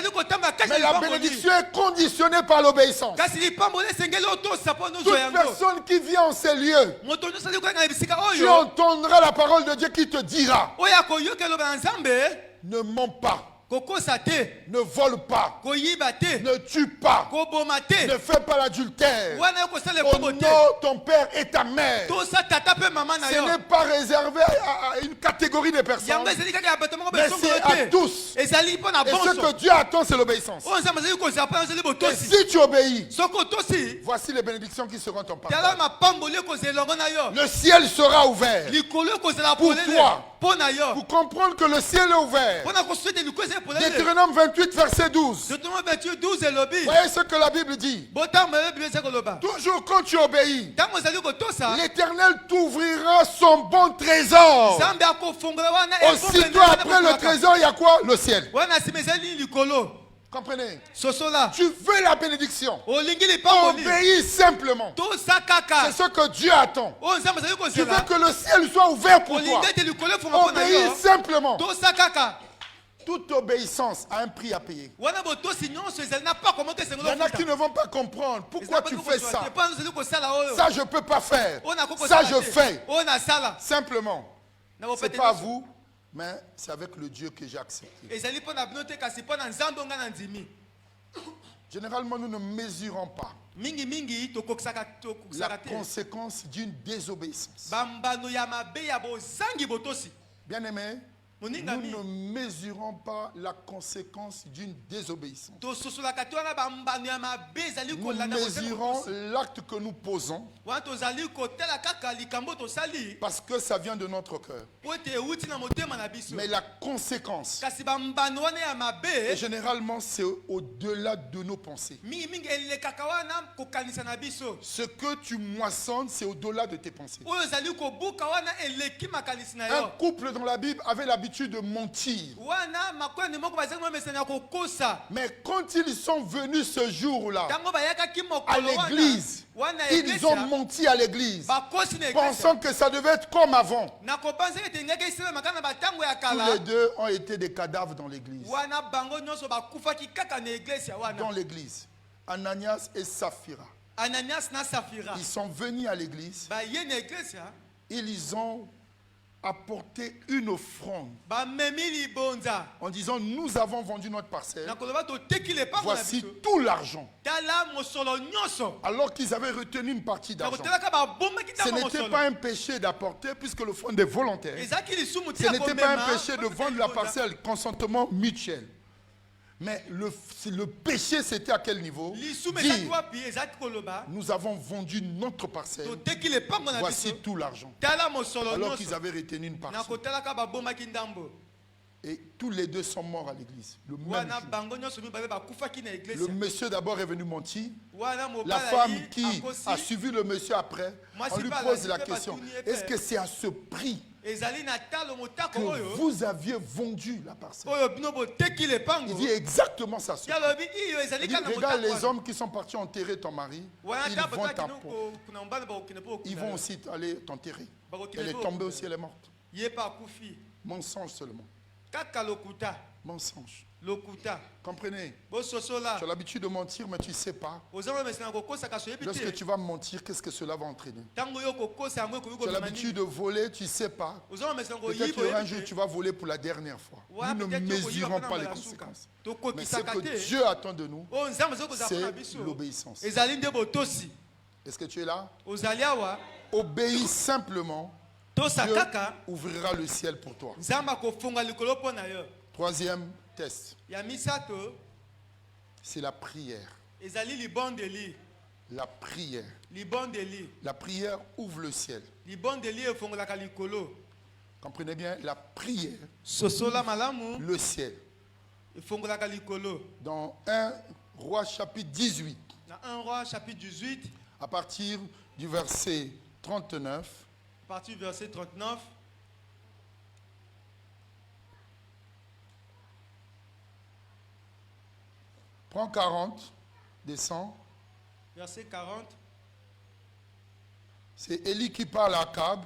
Speaker 1: la bénédiction est conditionnée par l'obéissance. Toute personne qui vient en ces lieux, tu entendras la parole de Dieu qui te dira: ne mens pas, ne vole pas, ne tue pas, ne fais pas l'adultère, honore ton père et ta mère. Ce n'est pas réservé à une catégorie de personnes, mais c'est à tous. Et ce que Dieu attend, c'est l'obéissance. Et si tu obéis, voici les bénédictions qui seront ton partage. Le ciel sera ouvert pour toi. Pour comprendre que le ciel est ouvert. Deutéronome 28, verset 12. Voyez ce que la Bible dit. Toujours quand tu obéis, l'Éternel t'ouvrira son bon trésor. Aussitôt après le trésor, il y a quoi? Le ciel. Comprenez? Tu veux la bénédiction. Obéis simplement. C'est ce que Dieu attend. Tu veux que le ciel soit ouvert pour toi. Obéis simplement. Toute obéissance a un prix à payer. Il y en a qui ne vont pas comprendre. Pourquoi tu fais ça? Ça, je ne peux pas faire. Ça, je fais. Simplement. Ce n'est pas à vous, mais c'est avec le Dieu que j'ai accepté. Généralement, nous ne mesurons pas la conséquence d'une désobéissance. Bien aimé, nous ne mesurons pas la conséquence d'une désobéissance. Nous mesurons l'acte que nous posons parce que ça vient de notre cœur. Mais la conséquence, et généralement, c'est au-delà de nos pensées. Ce que tu moissonnes, c'est au-delà de tes pensées. Un couple dans la Bible avait l'habitude de mentir. Mais quand ils sont venus ce jour-là à l'église, ils ont menti à l'église, pensant que ça devait être comme avant. Tous les deux ont été des cadavres dans l'église. Dans l'église, Ananias et Saphira, ils sont venus à l'église. Ils ont apporté une offrande en disant: nous avons vendu notre parcelle, voici tout l'argent. Alors qu'ils avaient retenu une partie d'argent. Ce n'était pas un péché d'apporter puisque l'offrande est volontaire. Ce n'était pas un péché de vendre la parcelle, consentement mutuel. Mais le péché, c'était à quel niveau? Dire: nous avons vendu notre parcelle, voici tout l'argent. Alors qu'ils avaient retenu une partie. Et tous les deux sont morts à l'église le même jour. Le monsieur d'abord est venu mentir. La femme qui a suivi le monsieur après, on lui pose la question: est-ce que c'est à ce prix que vous aviez vendu la parcelle? Il dit exactement ça. Il dit: regarde les hommes qui sont partis enterrer ton mari, ils vont aussi aller t'enterrer. Elle est tombée aussi, elle est morte. Mensonge seulement. Mensonge. Comprenez? Tu as l'habitude de mentir, mais tu ne sais pas. Lorsque tu vas mentir, qu'est-ce que cela va entraîner? Tu as l'habitude de voler, tu ne sais pas. Peut-être qu'un jour tu vas voler pour la dernière fois. Nous ne mesurons pas les conséquences. Mais ce que Dieu attend de nous, c'est l'obéissance. Est-ce que tu es là? Obéis simplement. Dieu ouvrira le ciel pour toi. Troisième test,
Speaker 2: ya misato
Speaker 1: c'est la prière.
Speaker 2: ezali libondeli.
Speaker 1: La prière.
Speaker 2: Libondeli.
Speaker 1: La prière ouvre le ciel.
Speaker 2: Libondeli efongolaka likolo.
Speaker 1: Comprenez bien, la prière,
Speaker 2: Sosola malamu
Speaker 1: le ciel.
Speaker 2: efongolaka likolo.
Speaker 1: Dans 1 Roi chapitre 18,
Speaker 2: Dans 1 Roi chapitre 18,
Speaker 1: à partir du verset 39,
Speaker 2: à partir du verset 39,
Speaker 1: prends 40, descend.
Speaker 2: verset 40,
Speaker 1: C'est Élie qui parle à Akab.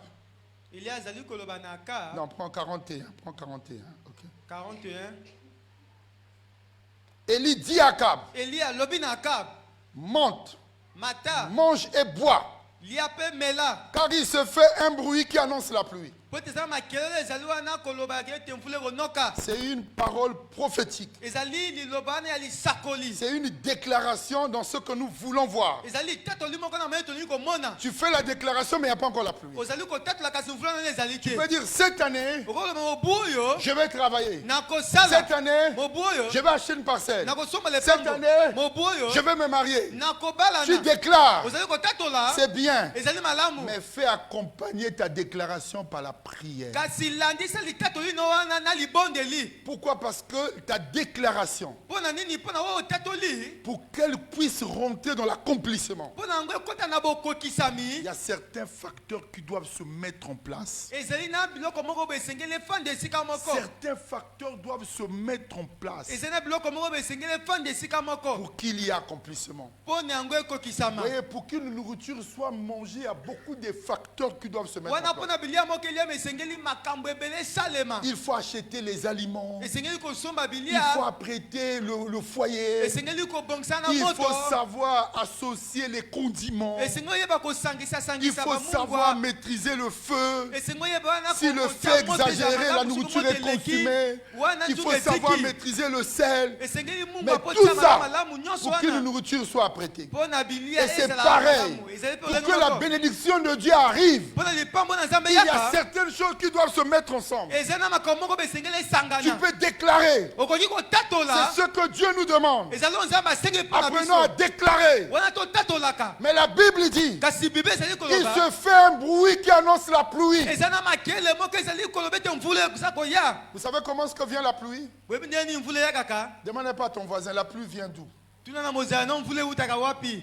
Speaker 2: Elia azali koloba na Akab.
Speaker 1: Non, prends 41. Prends 41. Ok.
Speaker 2: 41.
Speaker 1: Élie dit à Akab,
Speaker 2: Elia alobi na Akab,
Speaker 1: monte,
Speaker 2: mata,
Speaker 1: mange et bois,
Speaker 2: lia pe mela.
Speaker 1: car il se fait un bruit qui annonce la pluie.
Speaker 2: Po teza makelele ezali wana koloba ke ete mvula ekonoka.
Speaker 1: C'est une parole prophétique.
Speaker 2: Ezali liloba wana ya lisakoli.
Speaker 1: C'est une déclaration dans ce que nous voulons voir.
Speaker 2: Ezali tatoli moko na maye tolingi komona.
Speaker 1: Tu fais la déclaration, mais il n'y a pas encore la pluie.
Speaker 2: Ozali kotatola kasi mvula wana ezali
Speaker 1: Tu
Speaker 2: te.
Speaker 1: peux dire, cette année,
Speaker 2: Okoloba mobu oyo
Speaker 1: je vais travailler.
Speaker 2: nakosala.
Speaker 1: Cette année,
Speaker 2: Mobu oyo
Speaker 1: je vais acheter une parcelle.
Speaker 2: nakosomba
Speaker 1: Cette
Speaker 2: lepango.
Speaker 1: année,
Speaker 2: Mobu oyo
Speaker 1: je vais me marier.
Speaker 2: nakobalana.
Speaker 1: Tu déclares,
Speaker 2: Ozali kotatola.
Speaker 1: c'est bien,
Speaker 2: Ezali malamu.
Speaker 1: mais fais accompagner ta déclaration par la prière.
Speaker 2: Kasi landisa litatoli no wana na libondeli.
Speaker 1: Pourquoi? Parce que ta déclaration,
Speaker 2: Pona nini pona wo tatoli?
Speaker 1: pour qu'elle puisse rentrer dans l'accomplissement,
Speaker 2: Pona ngo kota na
Speaker 1: il
Speaker 2: bokokisami.
Speaker 1: y a certains facteurs qui doivent se mettre en place.
Speaker 2: Ezali na biloko moko besengele fande sika moko.
Speaker 1: Certains facteurs doivent se mettre en place
Speaker 2: Ezali na biloko moko besengele fande sika moko.
Speaker 1: pour qu'il y ait accomplissement.
Speaker 2: Pona ngo
Speaker 1: Vous
Speaker 2: ekokisama.
Speaker 1: voyez, pour qu'une nourriture soit mangée, il y a beaucoup de facteurs qui doivent se mettre
Speaker 2: Wana
Speaker 1: en place.
Speaker 2: pona bilia moko elia besengeli makambo ebele salema.
Speaker 1: Il faut acheter les aliments.
Speaker 2: Esengeli kosomba
Speaker 1: Il
Speaker 2: bilia.
Speaker 1: faut apprêter le foyer.
Speaker 2: Esengeli kobongisa na
Speaker 1: Il
Speaker 2: moto.
Speaker 1: faut savoir associer les condiments.
Speaker 2: Esengeli yeba kosangisa
Speaker 1: Il
Speaker 2: sangisa
Speaker 1: faut savoir maîtriser le feu.
Speaker 2: Esengeli yeba wana
Speaker 1: Si le feu exagéré, la nourriture est consumée. Il faut savoir maîtriser le sel.
Speaker 2: Esengeli
Speaker 1: Mais
Speaker 2: mungu
Speaker 1: tout
Speaker 2: apotisa
Speaker 1: ça,
Speaker 2: malamu nyonso
Speaker 1: pour qu'une
Speaker 2: wana.
Speaker 1: nourriture soit apprêtée.
Speaker 2: Pona bilia
Speaker 1: Et c'est
Speaker 2: ezala
Speaker 1: pareil.
Speaker 2: malamu. Ezali pe
Speaker 1: Pour
Speaker 2: olengo
Speaker 1: que la
Speaker 2: moko.
Speaker 1: bénédiction de Dieu arrive,
Speaker 2: Pona lipambo na Nzambe
Speaker 1: il y a
Speaker 2: yaka.
Speaker 1: certaines choses qui doivent se mettre ensemble.
Speaker 2: Ezana makambo moko besengeli esangana.
Speaker 1: Tu peux déclarer.
Speaker 2: Okoki kotatola.
Speaker 1: C'est ce que Dieu nous demande.
Speaker 2: Ezali Nzambe asengeli mpo na
Speaker 1: Apprenons à
Speaker 2: biso.
Speaker 1: déclarer.
Speaker 2: Wana totatolaka.
Speaker 1: Mais la Bible dit,
Speaker 2: Kasi Bible ezali
Speaker 1: il
Speaker 2: koloba.
Speaker 1: se fait un bruit qui annonce la pluie.
Speaker 2: Ezana makele moko ezali koloba ete mvula ekusa koya.
Speaker 1: Vous savez comment est-ce que vient la pluie?
Speaker 2: Oyebi ndeni mvula eyakaka.
Speaker 1: Demandez pas à ton voisin, la pluie vient d'où?
Speaker 2: Tuna na mozala no mvula eutaka wapi?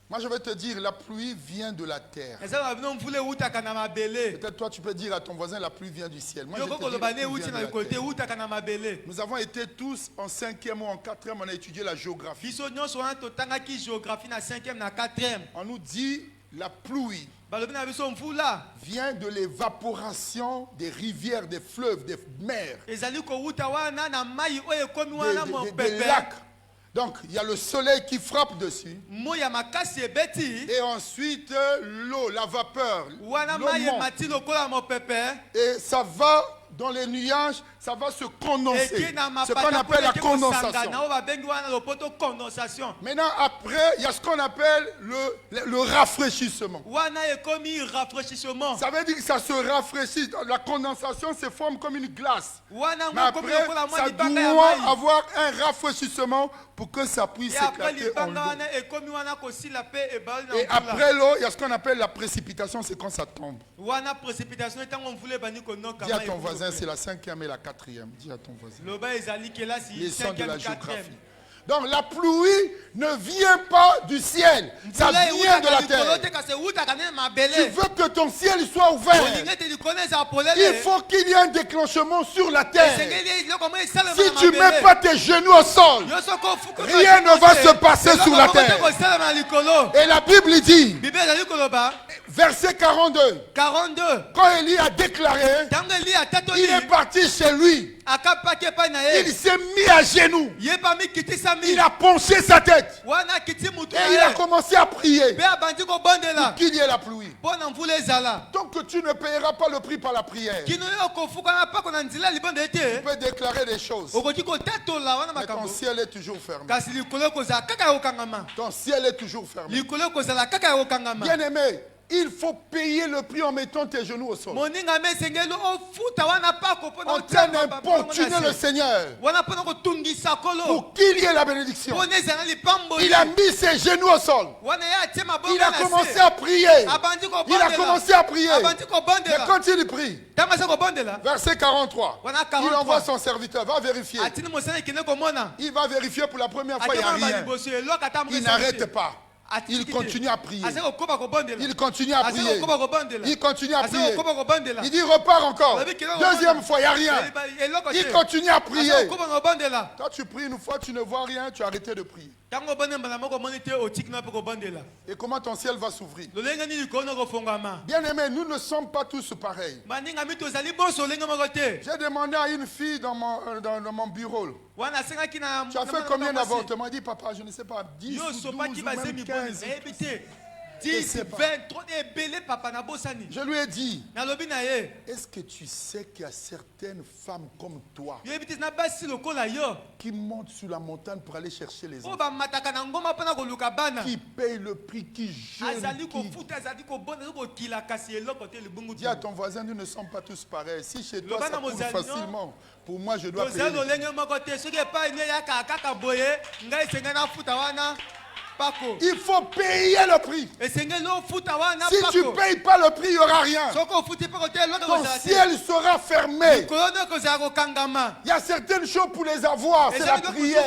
Speaker 1: Moi je vais te dire, la pluie vient de la terre.
Speaker 2: Ezala no mvula eutaka na mabele.
Speaker 1: Peut-être toi tu peux dire à ton voisin, la pluie vient du ciel. Moi je
Speaker 2: Yoko
Speaker 1: te dis,
Speaker 2: koloba
Speaker 1: la
Speaker 2: ne
Speaker 1: pluie
Speaker 2: euti
Speaker 1: vient
Speaker 2: na
Speaker 1: de la
Speaker 2: likolo te
Speaker 1: terre.
Speaker 2: eutaka na mabele.
Speaker 1: Nous avons été tous en 5e ou en 4e, on a étudié la géographie.
Speaker 2: Biso nyonso wana totangaki géographie na 5e na 4e.
Speaker 1: On nous dit, la pluie
Speaker 2: Balobi na biso mvula.
Speaker 1: vient de l'évaporation des rivières, des fleuves, des mers,
Speaker 2: Ezali kouta wana na mai oyo ekomi
Speaker 1: des,
Speaker 2: wana
Speaker 1: des
Speaker 2: mopepe.
Speaker 1: lacs. Donc il y a le soleil qui frappe dessus.
Speaker 2: Moya makasi ebeti.
Speaker 1: Et ensuite l'eau, la vapeur,
Speaker 2: Wana
Speaker 1: l'eau
Speaker 2: mai
Speaker 1: monte.
Speaker 2: emati lokola mopepe.
Speaker 1: Et ça va dans les nuages, ça va se condenser.
Speaker 2: Eki na
Speaker 1: Ce qu'on
Speaker 2: mapata
Speaker 1: appelle la
Speaker 2: eke kosangana,
Speaker 1: condensation.
Speaker 2: oyo babengi wana lopoto condensation.
Speaker 1: Maintenant, après, il y a ce qu'on appelle le rafraîchissement.
Speaker 2: Wana ekomi rafraîchissement.
Speaker 1: Ça veut dire que ça se rafraîchit. La condensation se forme comme une glace.
Speaker 2: Wana
Speaker 1: Mais
Speaker 2: ngo ekomi
Speaker 1: après,
Speaker 2: lokola mwa
Speaker 1: ça
Speaker 2: libanga ya
Speaker 1: doit
Speaker 2: mai.
Speaker 1: avoir un rafraîchissement pour que ça puisse
Speaker 2: Et après
Speaker 1: s'éclater en
Speaker 2: libanga
Speaker 1: l'eau.
Speaker 2: wana ekomi wana kosila pe ebali na
Speaker 1: Et
Speaker 2: mvula.
Speaker 1: après l'eau, il y a ce qu'on appelle la précipitation, c'est quand ça tombe.
Speaker 2: Wana précipitation etango mvula ebandi konoka.
Speaker 1: Dis à
Speaker 2: mai
Speaker 1: ton
Speaker 2: ekolo
Speaker 1: voisin,
Speaker 2: pe.
Speaker 1: c'est la 5e et la 4e. Dis à ton voisin.
Speaker 2: Loba ezali kelasi
Speaker 1: Les sons de
Speaker 2: 5e
Speaker 1: la
Speaker 2: 4e.
Speaker 1: géographie. Donc la pluie ne vient pas du ciel, ça vient de la terre. Tu veux que ton ciel soit ouvert, il faut qu'il y ait un déclenchement sur la terre. Si tu ne mets pas tes genoux au sol, rien ne va se passer sur la terre. Et la Bible dit, verset 42, quand Élie a déclaré, il est parti chez lui. Il s'est mis à genoux. Il a penché sa tête. Et il a commencé à prier pour qu'il y ait la pluie. Tant que tu ne payeras pas le prix par la prière, tu peux déclarer des choses. Mais ton ciel est toujours fermé. Ton ciel est toujours fermé. Bien aimé, Il faut payer le prix en mettant tes genoux au sol. En train d'importuner le Seigneur pour qu'il y ait la bénédiction. Il a mis ses genoux au sol. Il a commencé à prier. Il a commencé à prier. Mais quand il prie, verset 43, il envoie son serviteur, va vérifier. Il va vérifier pour la première fois, il n'y a rien. Il n'arrête pas. Il continue à prier. Il continue à prier. Il continue à prier. Il dit repars encore. Deuxième fois, il n'y a rien. Il continue à prier. Quand tu pries une fois, tu ne vois rien, tu as arrêté de prier. Et comment ton ciel va s'ouvrir? Bien aimé, nous ne sommes pas tous pareils. J'ai demandé à une fille dans mon bureau. Tu as fait combien d'avortements? Elle dit papa, je ne sais pas, 10 ou 12 ou même 15.
Speaker 2: 10, 20, 30,
Speaker 1: je lui ai dit, est-ce que tu sais qu'il y a certaines femmes comme toi qui montent sur la montagne pour aller chercher les enfants, qui payent le prix, qui jeûnent, Dis à ton voisin, nous ne sommes pas tous pareils. Si chez toi ça coule facilement, pour moi je dois payer. Il faut payer le prix. Si tu ne payes pas le prix, il n'y aura rien. Ton ciel sera fermé. Il y a certaines choses pour les avoir, c'est la prière.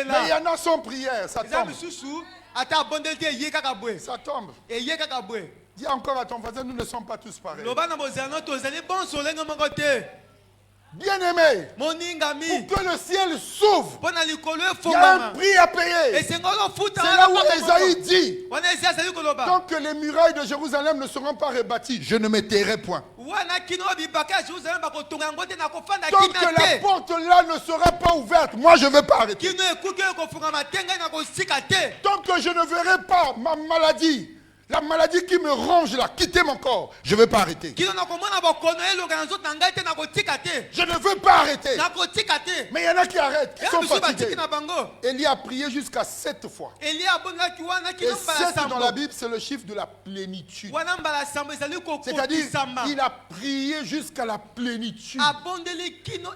Speaker 1: Mais il y en a sans prière, ça tombe. Ça tombe. Dis encore à ton voisin, nous ne sommes pas tous pareils. Bien-aimé, pour que le ciel s'ouvre, il y a un prix à payer. C'est là où Esaïe dit, tant que les murailles de Jérusalem ne seront pas rebâties, je ne me tairai point. Tant que la porte là ne sera pas ouverte, moi je ne vais pas arrêter. Tant que je ne verrai pas ma maladie, la maladie qui me ronge là, quitter mon corps, je ne veux pas arrêter. Je ne veux pas arrêter. Mais il y en a qui arrêtent, qui sont fatigués. Élie a prié jusqu'à 7 fois. Et 7 dans la Bible, c'est le chiffre de la plénitude. C'est-à-dire, il a prié jusqu'à la plénitude.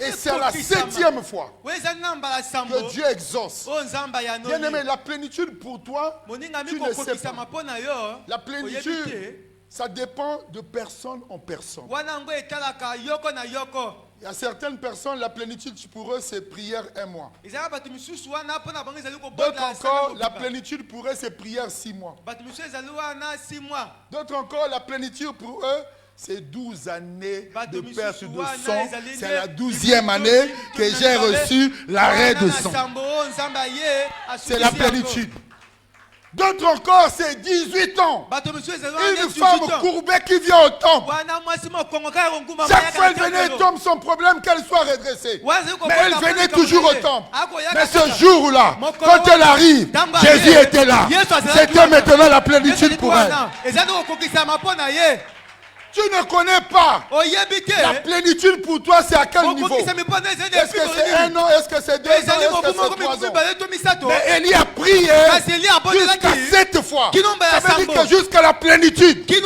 Speaker 1: Et c'est à la 7e fois que Dieu exauce. Bien aimé, la plénitude pour toi, tu ne sais pas. La plénitude, ça dépend de personne en personne. Il y a certaines personnes, la plénitude pour eux, c'est prière 1 mois. D'autres encore, la plénitude pour eux, c'est prière 6 mois. D'autres encore, la plénitude pour eux, c'est 12 années de perte de sang. C'est la 12e année que j'ai reçu l'arrêt de sang. C'est la plénitude. D'autres encore, c'est 18 ans. Une femme courbée qui vient au temple. Chaque fois qu'elle venait au temple, son problème qu'elle soit redressée. Mais elle venait toujours au temple. Mais ce jour-là, quand elle arrive, Jésus était là. C'était maintenant la plénitude pour elle. Tu ne connais pas. La plénitude pour toi, c'est à quel niveau? Est-ce que c'est 1 an? Est-ce que c'est 2 ans? Est-ce que c'est 3 ans? Mais Élie a prié jusqu'à 7 fois. Ça veut dire que jusqu'à la plénitude. Et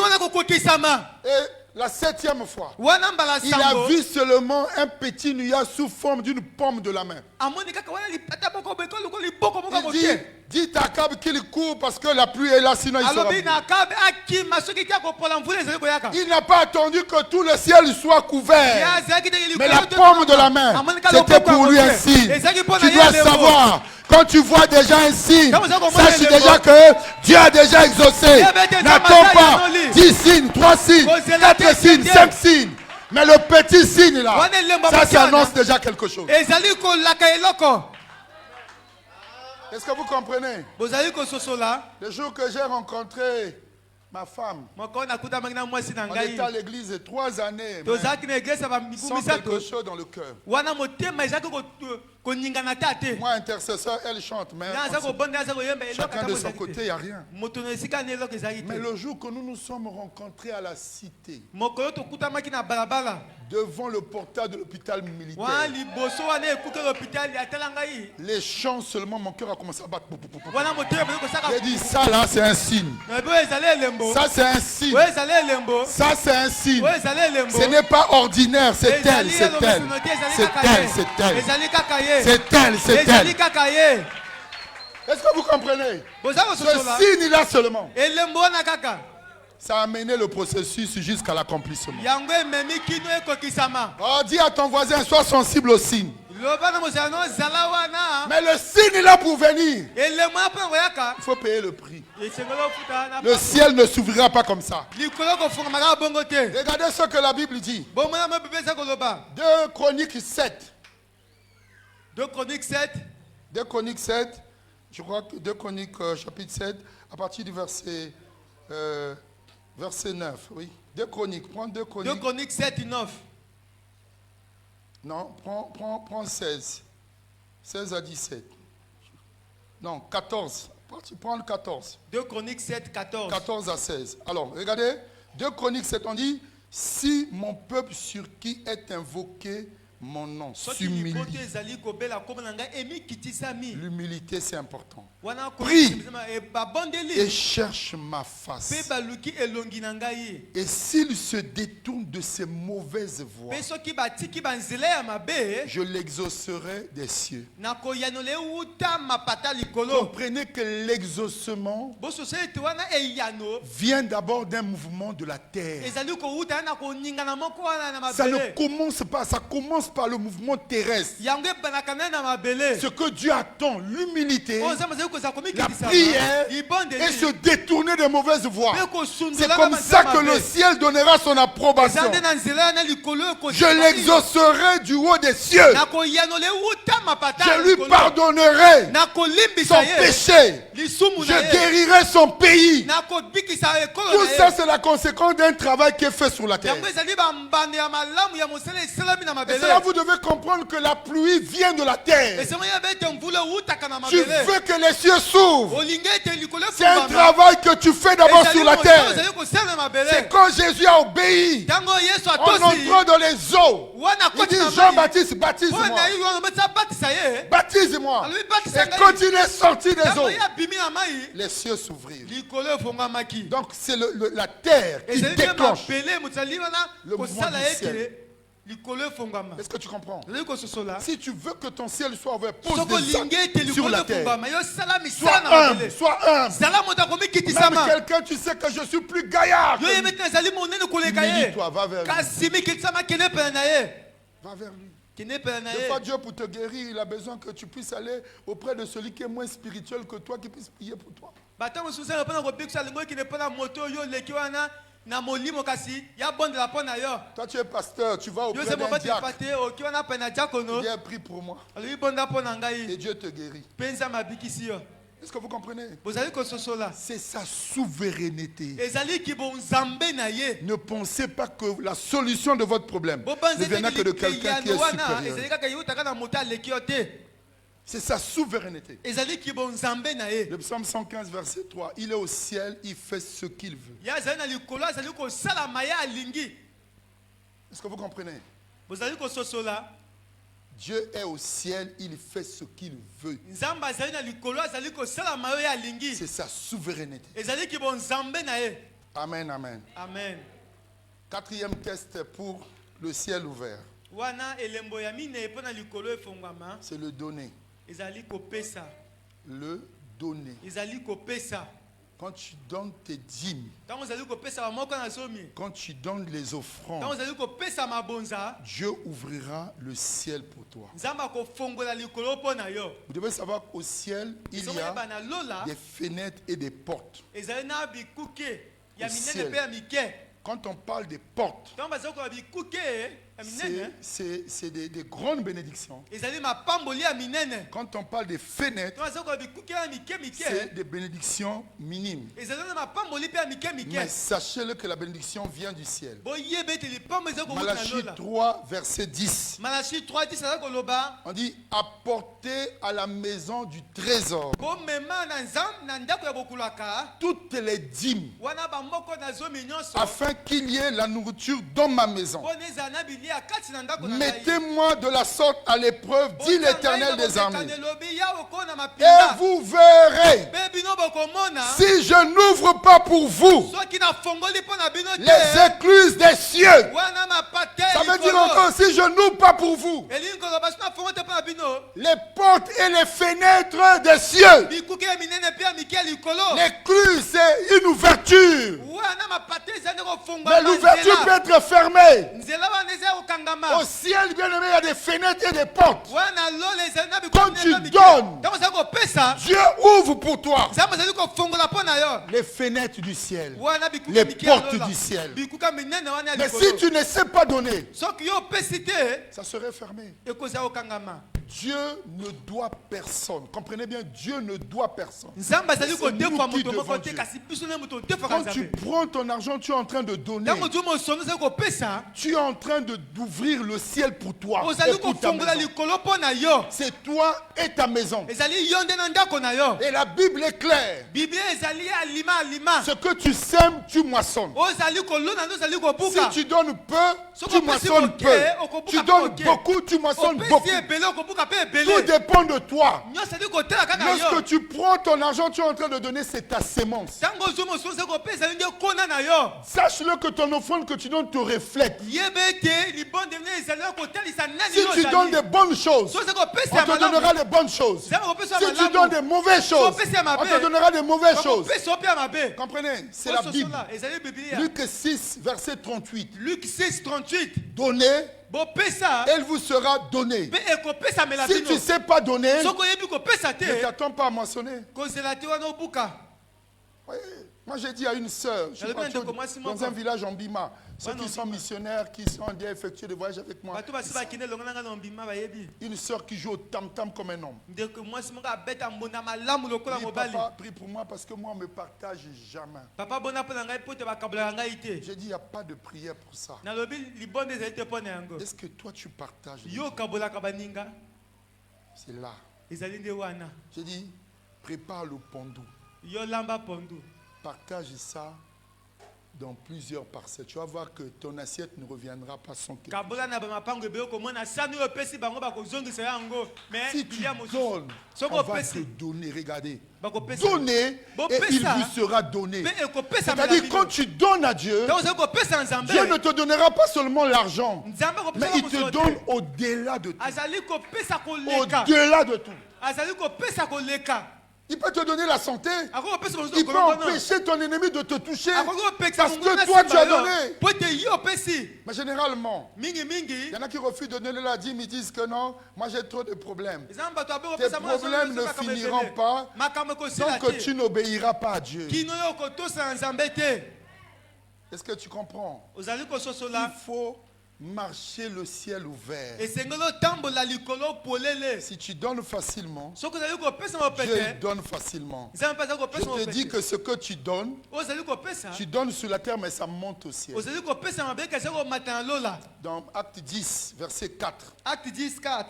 Speaker 1: la 7e fois, il a vu seulement un petit nuage sous forme d'une paume de la main. Il dit à Akab qu'il court parce que la pluie est là, sinon il sera. Il n'a pas attendu que tout le ciel soit couvert. Mais la paume de la main, c'était pour lui un signe. Tu dois savoir, quand tu vois déjà un signe, sache déjà que Dieu a déjà exaucé. N'attends pas 10 signes, 3 signes, 4 signes, 5 signes. Mais le petit signe là, ça annonce déjà quelque chose. Est-ce que vous comprenez? Le jour que j'ai rencontré ma femme, on était à l'église 3 années, sans quelque chose dans le cœur. Moi, intercesseur, elle chante, mais chacun de son côté, il n'y a rien. Mais le jour que nous nous sommes rencontrés à la cité, devant le portail de l'hôpital militaire, les chants seulement, mon cœur a commencé à battre. J'ai dit, ça là, c'est un signe. Ça, c'est un signe. Ça, c'est un signe. Ce n'est pas ordinaire, c'est elle, c'est elle. C'est elle, c'est elle. C'est elle, c'est elle. Est-ce que vous comprenez? Ce signe-là seulement, ça a amené le processus jusqu'à l'accomplissement. Oh, dis à ton voisin, sois sensible au signe. Mais le signe est là pour venir. Il faut payer le prix. Le ciel ne s'ouvrira pas comme ça. Regardez ce que la Bible dit. 2 Chroniques 7.
Speaker 2: 2 Chroniques 7.
Speaker 1: 2 Chroniques 7. Je crois que 2 Chroniques chapitre 7, à partir du verset 9. Oui. 2 Chroniques. Prends 2 Chroniques.
Speaker 2: 2 Chroniques 7 et 9.
Speaker 1: Non, prends 16. 16 à 17. Non, 14. Prends le 14.
Speaker 2: 2 Chroniques 7, 14.
Speaker 1: 14 à 16. Alors, regardez. 2 Chroniques 7, on dit, si mon peuple sur qui est invoqué mon nom s'humilie. L'humilité, c'est important. Prie et cherche ma face. Et s'il se détourne de ses mauvaises voies, je l'exaucerai des cieux. Comprenez que l'exaucement vient d'abord d'un mouvement de la terre. Ça ne commence pas, ça commence par le mouvement terrestre. Ce que Dieu attend, l'humilité, la prière et se détourner des mauvaises voies. C'est comme ça que le ciel donnera son approbation. Je l'exaucerai du haut des cieux. Je lui pardonnerai son péché. Je guérirai son pays. Tout ça, c'est la conséquence d'un travail qui est fait sur la terre. Et cela, vous devez comprendre que la pluie vient de la terre. Tu veux que les cieux s'ouvrent. C'est un travail que tu fais d'abord sur la terre. C'est quand Jésus a obéi en entrant dans les eaux. Il dit, Jean-Baptiste, baptise-moi. Baptise-moi. Et quand il est sorti des eaux, les cieux s'ouvrirent. Donc c'est la terre qui déclenche le mouvement du ciel. Est-ce que tu comprends? Si tu veux que ton ciel soit ouvert, pose des actes sur la terre. Sois humble, sois humble. Même quelqu'un, tu sais que je suis plus gaillard. Humilie-toi, va vers lui. Va vers lui. Des fois, Dieu, pour te guérir, il a besoin que tu puisses aller auprès de celui qui est moins spirituel que toi, qui puisse prier pour toi. Toi, tu es pasteur, tu vas auprès d'un diacre. Viens, prie pour moi. Et Dieu te guérit. Est-ce que vous comprenez? C'est sa souveraineté. Ne pensez pas que la solution de votre problème ne viendra que de quelqu'un qui est supérieur. C'est sa souveraineté. Le psaume 115, verset 3. Il est au ciel, il fait ce qu'il veut. Est-ce que vous comprenez? Dieu est au ciel, il fait ce qu'il veut. C'est sa souveraineté. Amen, amen.
Speaker 2: Amen.
Speaker 1: Quatrième test pour le ciel ouvert. C'est le donner. Le donner. Quand tu donnes tes dîmes, quand tu donnes les offrandes, Dieu ouvrira le ciel pour toi. Vous devez savoir qu'au ciel, il y a des fenêtres et des portes. Au ciel. Quand on parle des portes, c'est des grandes bénédictions. Quand on parle des fenêtres, c'est des bénédictions minimes. Mais sachez-le que la bénédiction vient du ciel. Malachie 3, verset 10. On dit apportez à la maison du trésor toutes les dîmes afin qu'il y ait la nourriture dans ma maison. Mettez-moi de la sorte à l'épreuve, dit l'Éternel des armées. Et vous verrez, si je n'ouvre pas pour vous les écluses des cieux. Ça veut dire encore, si je n'ouvre pas pour vous les portes et les fenêtres des cieux. L'écluse, c'est une ouverture. Mais l'ouverture peut être fermée. Au ciel, bien aimé, il y a des fenêtres et des portes. Quand tu donnes, Dieu ouvre pour toi les fenêtres du ciel, les portes du ciel. Mais si tu ne sais pas donner, ça serait fermé. Dieu ne doit personne. Comprenez bien, Dieu ne doit personne. C'est nous qui devons Dieu. Quand tu prends ton argent, tu es en train de donner. Tu es en train d'ouvrir le ciel pour toi et pour ta maison. C'est toi et ta maison. Et la Bible est claire. Ce que tu sèmes, tu moissonnes. Si tu donnes peu, tu moissonnes peu. Tu donnes beaucoup, tu moissonnes beaucoup. Tout dépend de toi. Lorsque tu prends ton argent, tu es en train de donner, c'est ta sémence. Sache-le que ton offrande que tu donnes te reflète. Si tu donnes des bonnes choses, on te donnera les bonnes choses. Si tu donnes des mauvaises choses, on te donnera des mauvaises choses. Comprenez? C'est la Bible. Luc 6, verset 38.
Speaker 2: Luc 6, 38.
Speaker 1: Donnez, elle vous sera donnée. Si tu ne sais pas donner, ne t'attends pas à moissonner. Moi j'ai dit à une sœur, je suis parti dans un village en Bima, ceux qui sont missionnaires, qui sont en effectuer des voyages avec moi. Une sœur qui joue au tam-tam comme un homme. Dit, papa, prie pour moi parce que moi on ne me partage jamais. J'ai dit, il n'y a pas de prière pour ça. Est-ce que toi tu partages? C'est là. J'ai dit, prépare le pondou. Partage ça dans plusieurs parcelles. Tu vas voir que ton assiette ne reviendra pas sans quelque Si tu donnes, on va te donner. Regardez. Donnez et il vous sera donné. C'est-à-dire quand tu donnes à Dieu, Dieu ne te donnera pas seulement l'argent, mais il te donne au-delà de tout. Au-delà de tout. Il peut te donner la santé. Il peut empêcher ton ennemi de te toucher. Parce que toi tu as donné. Mais généralement, il y en a qui refusent de donner la dîme. Ils disent que non, moi j'ai trop de problèmes. Tes problèmes ne finiront pas tant que tu n'obéiras pas à Dieu. Est-ce que tu comprends? Il faut marcher le ciel ouvert. Si tu donnes facilement, Dieu donne facilement. Je te dis que ce que tu donnes sur la terre, mais ça monte au ciel. Dans Acte 10, verset 4.
Speaker 2: Acte 10, 4.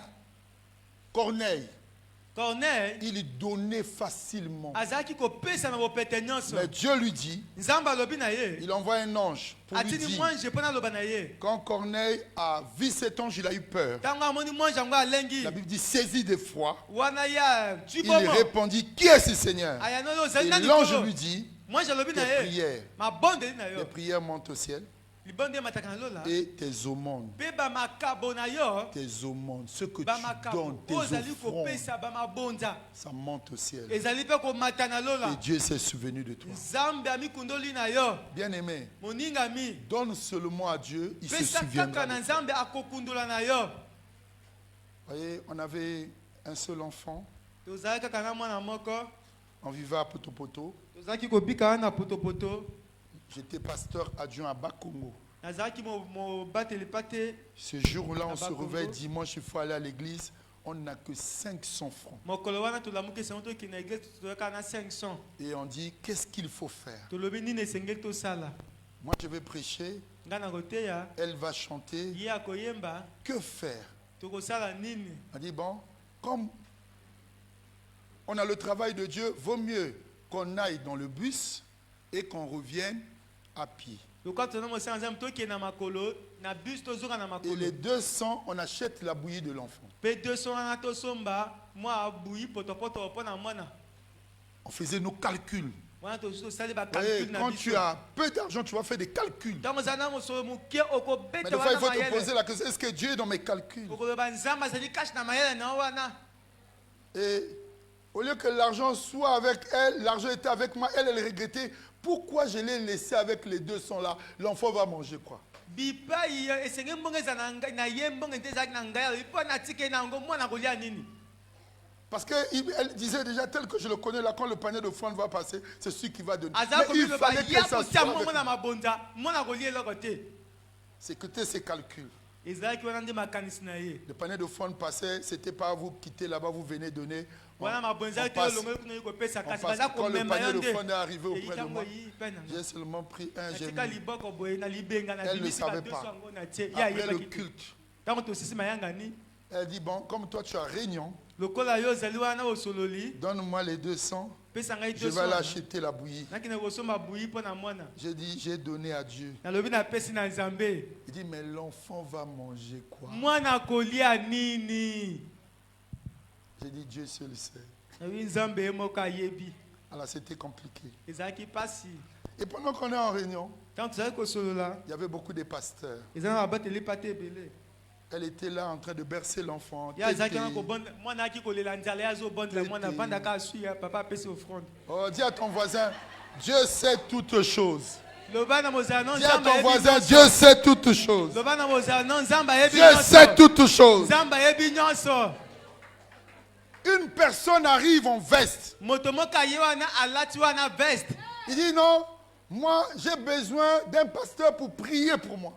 Speaker 1: Corneille, il donnait facilement. Mais Dieu lui dit, il envoie un ange pour lui dire. Quand Corneille a vu cet ange, il a eu peur. La Bible dit, saisi de foi, il répondit, qui est ce Seigneur? Et l'ange lui dit, tes prières montent au ciel. Et tes aumônes, ce que tu donnes, tes offrandes, ça monte au ciel. Et Dieu s'est souvenu de toi. Bien aimé, donne seulement à Dieu, il se souviendra. Voyez, on avait un seul enfant. On vivait à Potopoto. J'étais pasteur adjoint à Bakongo. Ce jour-là, on se réveille dimanche, il faut aller à l'église. On n'a que 500 francs. Et on dit, qu'est-ce qu'il faut faire? Moi, je vais prêcher. Elle va chanter. Que faire? On dit, bon, comme on a le travail de Dieu, vaut mieux qu'on aille dans le bus et qu'on revienne à pied. Et les 200, on achète la bouillie de l'enfant. On faisait nos calculs. Et quand tu as peu d'argent, tu vas faire des calculs. Mais des fois, il faut te poser la question, est-ce que Dieu est dans mes calculs? Et au lieu que l'argent soit avec elle, l'argent était avec moi, elle regrettait. Pourquoi je l'ai laissé avec les 200 là? L'enfant va manger quoi? Parce qu'elle disait déjà, tel que je le connais là, quand le panier de foin va passer, c'est celui qui va donner. Mais il fallait que ça soit. C'était ses calculs. Le panier de foin passait, c'était pas vous quittez là-bas, vous venez donner. On passe. Quand le panier de foin est arrivé auprès de moi, j'ai seulement pris un génie. Elle ne savait pas. Après le culte, elle dit, bon, comme toi tu as réunion, donne-moi les 200, je vais aller acheter la bouillie. J'ai dit, j'ai donné à Dieu. Il dit, mais l'enfant va manger quoi? J'ai dit, Dieu seul sait. Alors c'était compliqué. Et pendant qu'on est en réunion, il y avait beaucoup de pasteurs. Elle était là en train de bercer l'enfant. Oh, dis à ton voisin, Dieu sait toutes choses. Dis à ton voisin, Dieu sait toutes choses. Dieu sait toutes choses. Une personne arrive en veste. Il dit non. Moi, j'ai besoin d'un pasteur pour prier pour moi.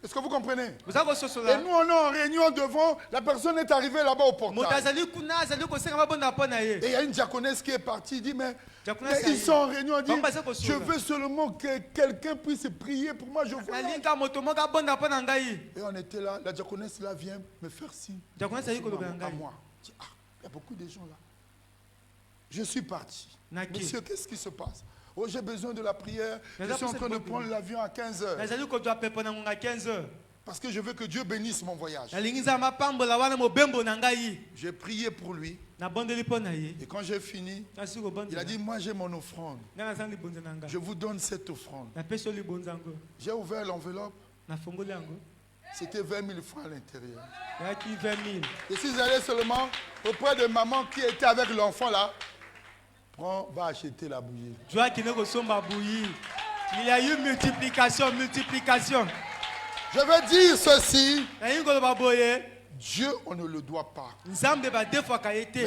Speaker 1: Est-ce que vous comprenez? Et nous, on est en réunion devant, la personne est arrivée là-bas au portail. Et il y a une diaconesse qui est partie, il dit, mais ils sont en réunion, dit, je veux seulement que quelqu'un puisse prier pour moi. Je vois. Et on était là, la diaconesse là vient me faire signe. À moi. Il y a beaucoup de gens là. Je suis parti. Monsieur, qu'est-ce qui se passe? Oh, j'ai besoin de la prière. Je suis en train de prendre l'avion à 15h. Parce que je veux que Dieu bénisse mon voyage. J'ai prié pour lui. Et quand j'ai fini, il a dit, moi j'ai mon offrande. Je vous donne cette offrande. J'ai ouvert l'enveloppe. C'était 20 000 francs à l'intérieur. Et si j'allais seulement auprès de maman qui était avec l'enfant là, prends, va acheter la bouillie.
Speaker 2: Il y a eu multiplication.
Speaker 1: Je veux dire ceci. Dieu, on ne le doit pas. Mais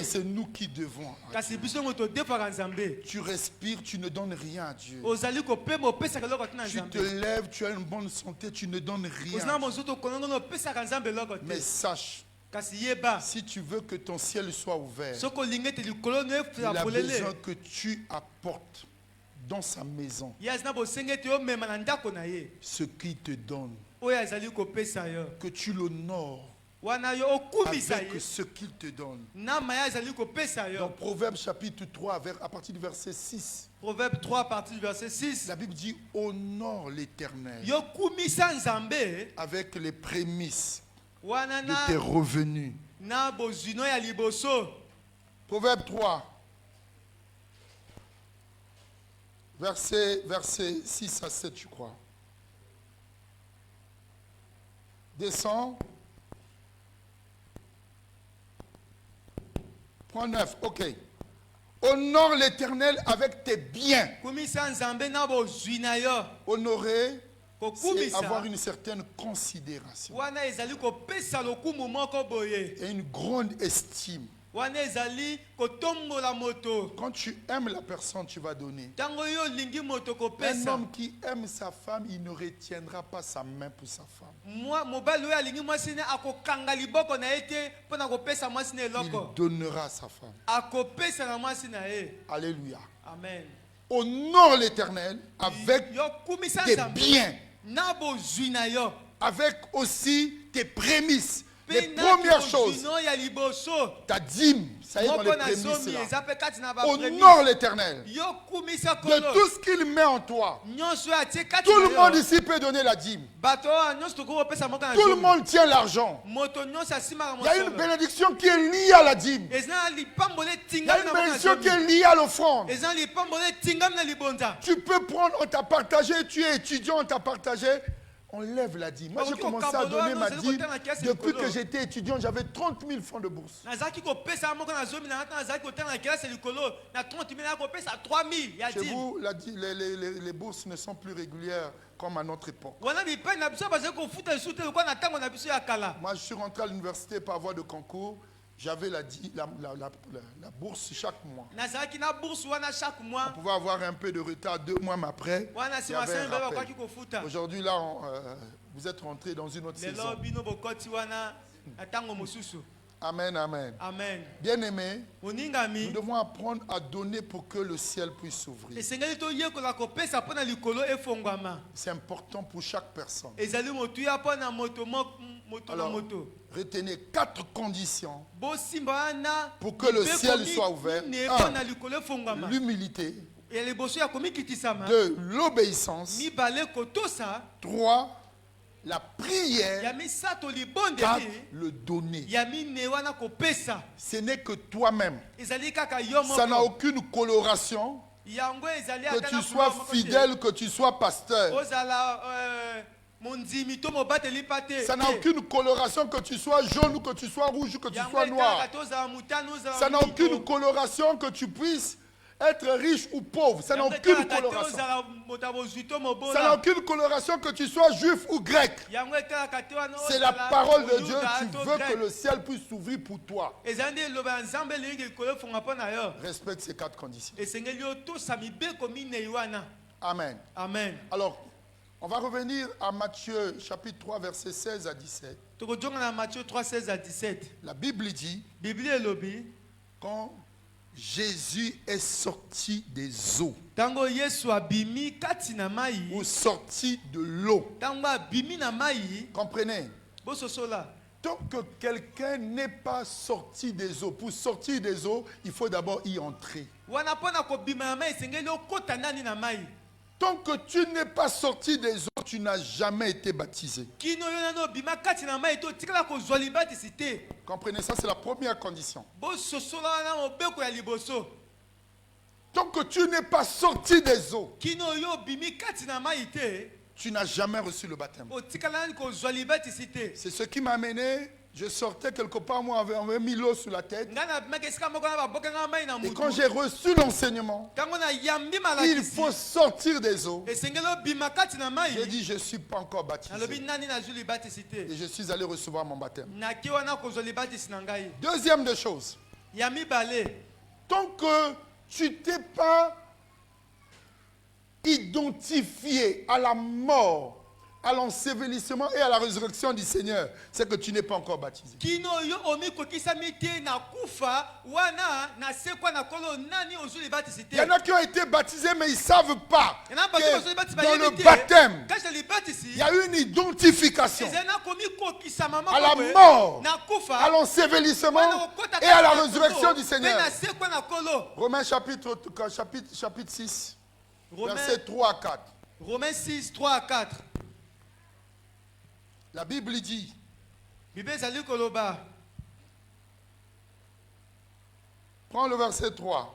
Speaker 1: c'est nous qui devons. Tu respires, tu ne donnes rien à Dieu. Tu te lèves, tu as une bonne santé, tu ne donnes rien. Mais sache, si tu veux que ton ciel soit ouvert, il a besoin que tu apportes dans sa maison ce qu'il te donne, que tu l'honores avec ce qu'il te donne. Dans Proverbe chapitre 3, à partir du verset 6,
Speaker 2: Proverbe 3, à partir du verset 6,
Speaker 1: la Bible dit, honore l'Éternel avec les prémices de tes revenus. Proverbe 3, verset 6 à 7, je crois. Descends. Point 9, ok. Honore l'Éternel avec tes biens. Honorer, c'est avoir une certaine considération et une grande estime. Quand tu aimes la personne, tu vas donner. Un homme qui aime sa femme, il ne retiendra pas sa main pour sa femme. Il donnera sa femme. Alléluia.
Speaker 2: Amen.
Speaker 1: Honore l'Éternel avec tes biens, avec aussi tes prémices. Les premières choses, ta dîme, ça y est dans les prémices là. Honore l'Éternel de tout ce qu'il met en toi. Tout le monde ici peut donner la dîme. Tout le monde tient l'argent. Il y a une bénédiction qui est liée à la dîme. Il y a une bénédiction qui est liée à l'offrande. Tu peux prendre, on t'a partagé, tu es étudiant, on t'a partagé. On lève la dîme. Moi, j'ai commencé à donner ma dîme depuis que j'étais étudiant. J'avais 30 000 francs de bourse. Chez vous, les bourses ne sont plus régulières comme à notre époque. Moi, je suis rentré à l'université par voie de concours. J'avais la bourse chaque mois. On pouvait avoir un peu de retard 2 mois, mais après, il y avait un rappel. Aujourd'hui, là, vous êtes rentré dans une autre saison. Amen, amen.
Speaker 2: Amen.
Speaker 1: Bien-aimés, nous devons apprendre à donner pour que le ciel puisse s'ouvrir. C'est important pour chaque personne. Alors, retenez 4 conditions pour que le ciel soit ouvert. 1. L'humilité. 2. L'obéissance. 3. La prière. 4. Le donner. Ce n'est que toi-même. Ça n'a aucune coloration. Que tu sois fidèle, que tu sois pasteur. Ça n'a aucune coloration, que tu sois jaune ou que tu sois rouge ou que tu sois noir. Ça n'a aucune coloration que tu puisses être riche ou pauvre. Ça n'a aucune coloration. Ça n'a aucune coloration que tu sois juif ou grec. C'est la parole de Dieu. Tu veux que le ciel puisse s'ouvrir pour toi. Respecte ces 4 conditions. Amen.
Speaker 2: Amen.
Speaker 1: Alors, on va revenir à Matthieu chapitre 3 verset 16 à 17. La Bible dit, quand Jésus est sorti des eaux, ou sorti de l'eau, comprenez, tant que quelqu'un n'est pas sorti des eaux, pour sortir des eaux, il faut d'abord y entrer. Tant que tu n'es pas sorti des eaux, tu n'as jamais été baptisé. Comprenez, ça c'est la première condition. Tant que tu n'es pas sorti des eaux, tu n'as jamais reçu le baptême. C'est ce qui m'a amené. Je sortais quelque part, moi, on avait mis l'eau sur la tête. Et quand j'ai reçu l'enseignement, il faut sortir des eaux. J'ai dit, je ne suis pas encore baptisé. Et je suis allé recevoir mon baptême. Deuxième des choses. Tant que tu t'es pas identifié à la mort, à l'ensevelissement et à la résurrection du Seigneur, c'est que tu n'es pas encore baptisé. Il y en a qui ont été baptisés mais ils ne savent pas que dans le baptême, il y a une identification à la mort, à l'ensevelissement et à la résurrection du Seigneur. Romains chapitre 6, versets 3 à 4.
Speaker 2: Romains 6, 3 à 4.
Speaker 1: La Bible dit, prends le verset 3.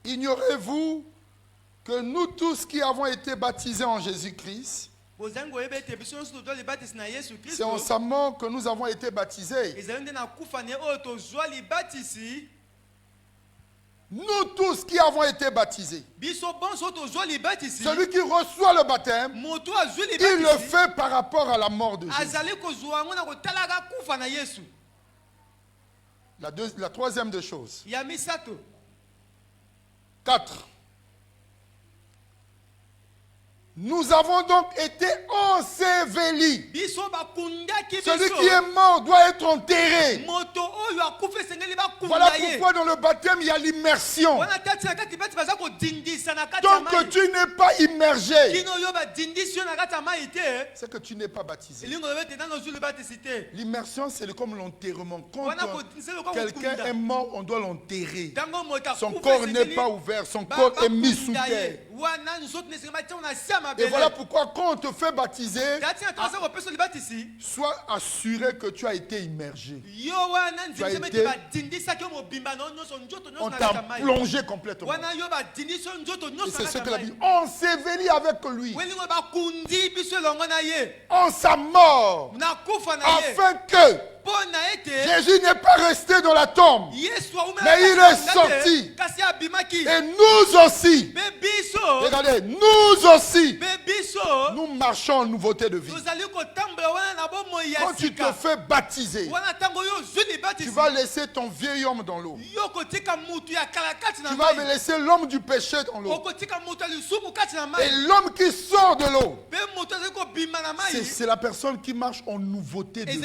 Speaker 1: Ignorez-vous que nous tous qui avons été baptisés en Jésus-Christ, c'est en sa mort que nous avons été baptisés. Nous tous qui avons été baptisés, celui qui reçoit le baptême, il le fait par rapport à la mort de Jésus. La troisième des choses. 4. Nous avons donc été ensevelis. Celui qui est mort doit être enterré. Voilà pourquoi dans le baptême il y a l'immersion. Tant que tu n'es pas immergé, c'est que tu n'es pas baptisé. L'immersion, c'est comme l'enterrement. Quand quelqu'un est mort, on doit l'enterrer. Son corps n'est pas ouvert, son corps est mis sous terre. Et voilà pourquoi quand on te fait baptiser, sois assuré que tu as été immergé. On t'a plongé complètement. Et c'est ce que la Bible dit. Enseveli avec lui en sa mort, afin que Jésus n'est pas resté dans la tombe, mais il est sorti. Et nous aussi, regardez, nous aussi, nous marchons en nouveauté de vie. Quand tu te fais baptiser, tu vas laisser ton vieil homme dans l'eau. Tu vas laisser l'homme du péché dans l'eau. Et l'homme qui sort de l'eau, c'est la personne qui marche en nouveauté de vie.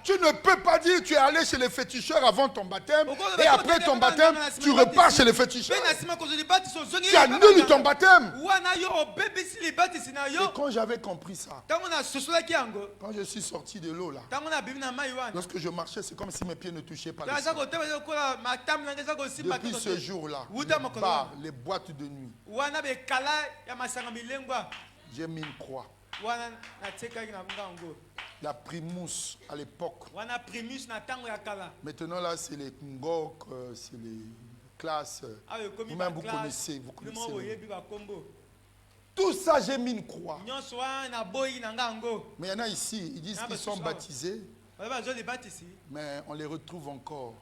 Speaker 1: Tu ne peux pas dire que tu es allé chez les féticheurs avant ton baptême et après ton baptême, tu repars chez les féticheurs. Tu annules ton baptême. Et quand j'avais compris ça, quand je suis sorti de l'eau là, lorsque je marchais, c'est comme si mes pieds ne touchaient pas le sol. Depuis ce jour-là, les bars, les boîtes de nuit, j'ai mis une croix. La Primus à l'époque. Maintenant là, c'est les Ngok, c'est les classes. Vous-même vous connaissez. Tout ça, j'ai mis une croix. Mais il y en a ici, ils disent qu'ils sont baptisés. Mais on les retrouve encore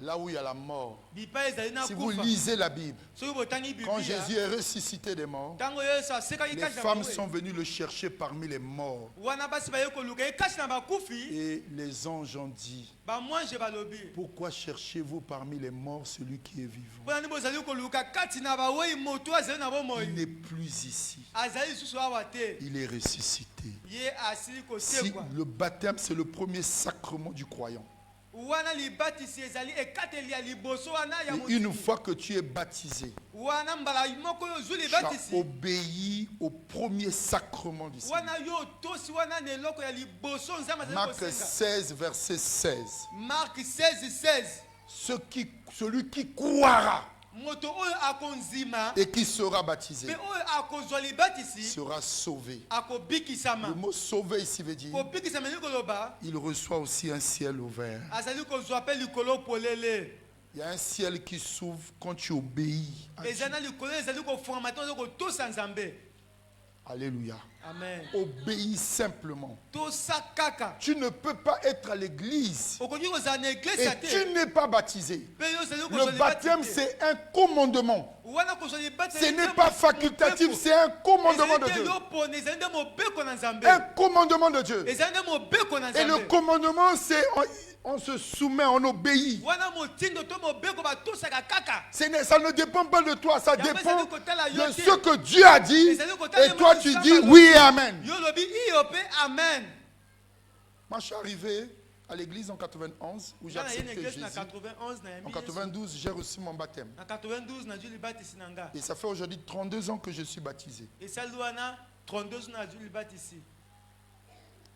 Speaker 1: là où il y a la mort. Si vous lisez la Bible, quand Jésus est ressuscité des morts, les femmes sont venues le chercher parmi les morts. Et les anges ont dit: pourquoi cherchez-vous parmi les morts celui qui est vivant? Il n'est plus ici. Il est ressuscité. Si le baptême, c'est le premier sacrement du croyant. Et une fois que tu es baptisé, tu as obéi au premier sacrement du Seigneur. Marc 16, verset 16.
Speaker 2: Marc 16, 16.
Speaker 1: Celui qui croira et qui sera baptisé sera sauvé. Le mot sauvé ici veut dire il reçoit aussi un ciel ouvert. Il y a un ciel qui s'ouvre quand tu obéis à Dieu. Alléluia.
Speaker 2: Amen.
Speaker 1: Obéis simplement. Tu ne peux pas être à l'église et tu n'es pas baptisé. Le baptême, c'est un commandement. Ce n'est pas facultatif, c'est un commandement de Dieu. Un commandement de Dieu. Et le commandement, c'est on se soumet, on obéit. Ça ne dépend pas de toi, ça dépend de ce que Dieu a dit. Et toi, tu dis oui et amen. Moi, je suis arrivé à l'église en 91 où j'ai accepté Jésus. En 92, j'ai reçu mon baptême. Et ça fait aujourd'hui 32 ans que je suis baptisé.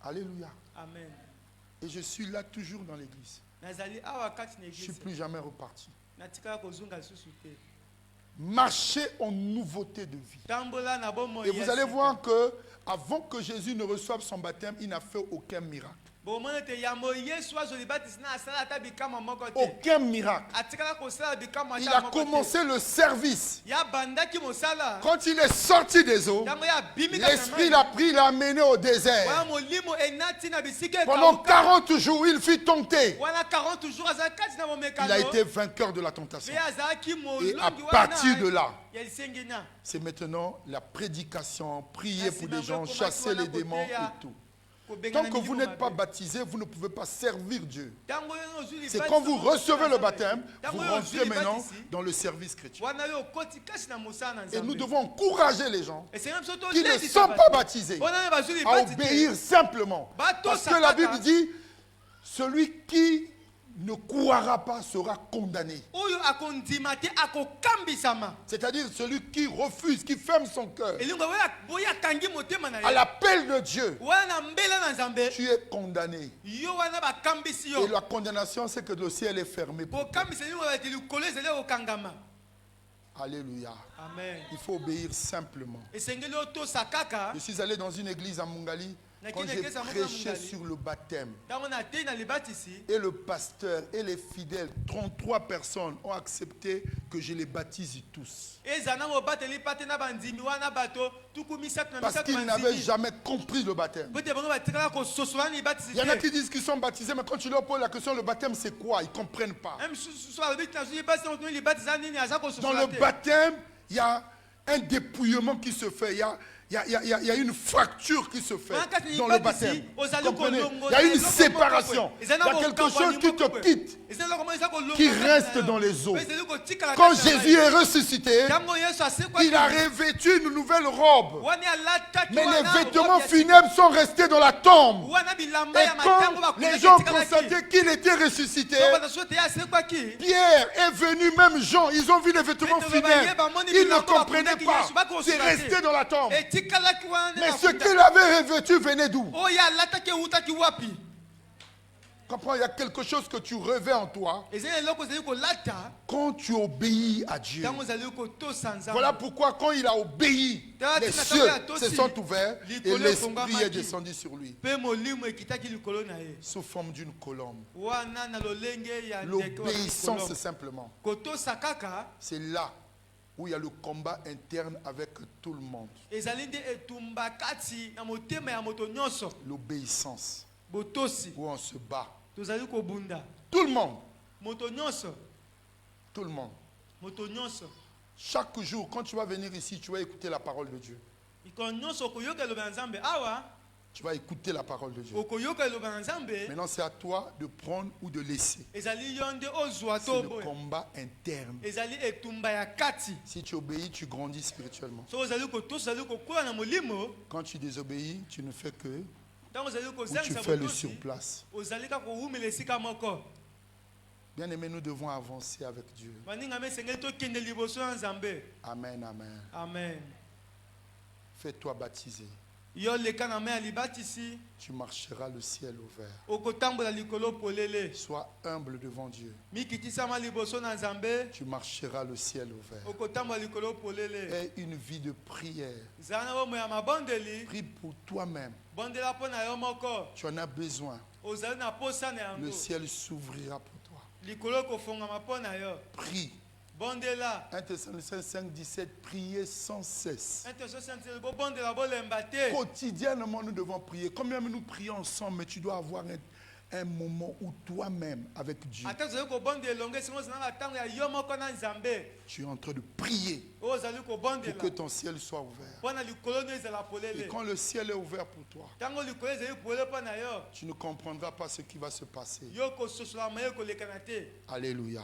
Speaker 1: Alléluia.
Speaker 2: Amen.
Speaker 1: Et je suis là toujours dans l'église. Je ne suis plus jamais reparti. Marchez en nouveauté de vie. Et vous allez voir que avant que Jésus ne reçoive son baptême, il n'a fait aucun miracle. Aucun miracle. Il a commencé le service. Quand il est sorti des eaux, l'Esprit l'a pris, l'a amené au désert. Pendant 40 jours, il fut tenté. Il a été vainqueur de la tentation. Et à partir de là, c'est maintenant la prédication, prier pour des gens, chasser les démons et tout. Tant que vous n'êtes pas baptisé, vous ne pouvez pas servir Dieu. C'est quand vous recevez le baptême, vous rentrez maintenant dans le service chrétien. Et nous devons encourager les gens qui ne sont pas baptisés à obéir simplement. Parce que la Bible dit, celui qui ne croira pas sera condamné. C'est-à-dire celui qui refuse, qui ferme son cœur à l'appel de Dieu, tu es condamné. Et la condamnation, c'est que le ciel est fermé pour toi. Alléluia.
Speaker 2: Amen.
Speaker 1: Il faut obéir simplement. Je suis allé dans une église à Mungali. Quand j'ai prêché sur le baptême, et le pasteur et les fidèles, 33 personnes ont accepté que je les baptise tous. Parce qu'ils n'avaient jamais compris le baptême. Il y en a qui disent qu'ils sont baptisés, mais quand tu leur poses la question, le baptême c'est quoi? Ils ne comprennent pas. Dans le baptême, il y a un dépouillement qui se fait. Il y a une fracture qui se fait dans le baptême. Comprenez? Il y a une séparation. Il y a quelque chose qui te quitte, qui reste dans les eaux. Quand Jésus est ressuscité, il a revêtu une nouvelle robe. Mais les vêtements funèbres sont restés dans la tombe. Et quand les gens constataient qu'il était ressuscité, Pierre est venu, même Jean, ils ont vu les vêtements funèbres. Ils ne comprenaient pas. C'est resté dans la tombe. Mais ce qu'il avait revêtu venait d'où? Comprends, il y a quelque chose que tu revêts en toi quand tu obéis à Dieu. Voilà pourquoi quand il a obéi, les cieux se sont ouverts et l'Esprit est descendu sur lui sous forme d'une colombe. L'obéissance simplement, c'est là où il y a le combat interne avec tout le monde. L'obéissance, où on se bat. Tout le monde. Tout le monde. Chaque jour, quand tu vas venir ici, tu vas écouter la parole de Dieu. Tu vas écouter la parole de Dieu. Maintenant, c'est à toi de prendre ou de laisser. C'est le combat interne. Si tu obéis, tu grandis spirituellement. Quand tu désobéis, tu ne fais que... ou tu fais le surplace. Bien aimé, nous devons avancer avec Dieu. Amen, amen.
Speaker 2: Amen.
Speaker 1: Fais-toi baptiser. Tu marcheras le ciel ouvert. Sois humble devant Dieu. Tu marcheras le ciel ouvert. Aie une vie de prière. Prie pour toi-même. Tu en as besoin. Le ciel s'ouvrira pour toi. Prie. 1 Thessaloniciens 5, 17, priez sans cesse. Quotidiennement, nous devons prier. Combien nous prions ensemble, mais tu dois avoir un moment où toi-même, avec Dieu, tu es en train de prier pour que ton ciel soit ouvert. Et quand le ciel est ouvert pour toi, tu ne comprendras pas ce qui va se passer. Alléluia.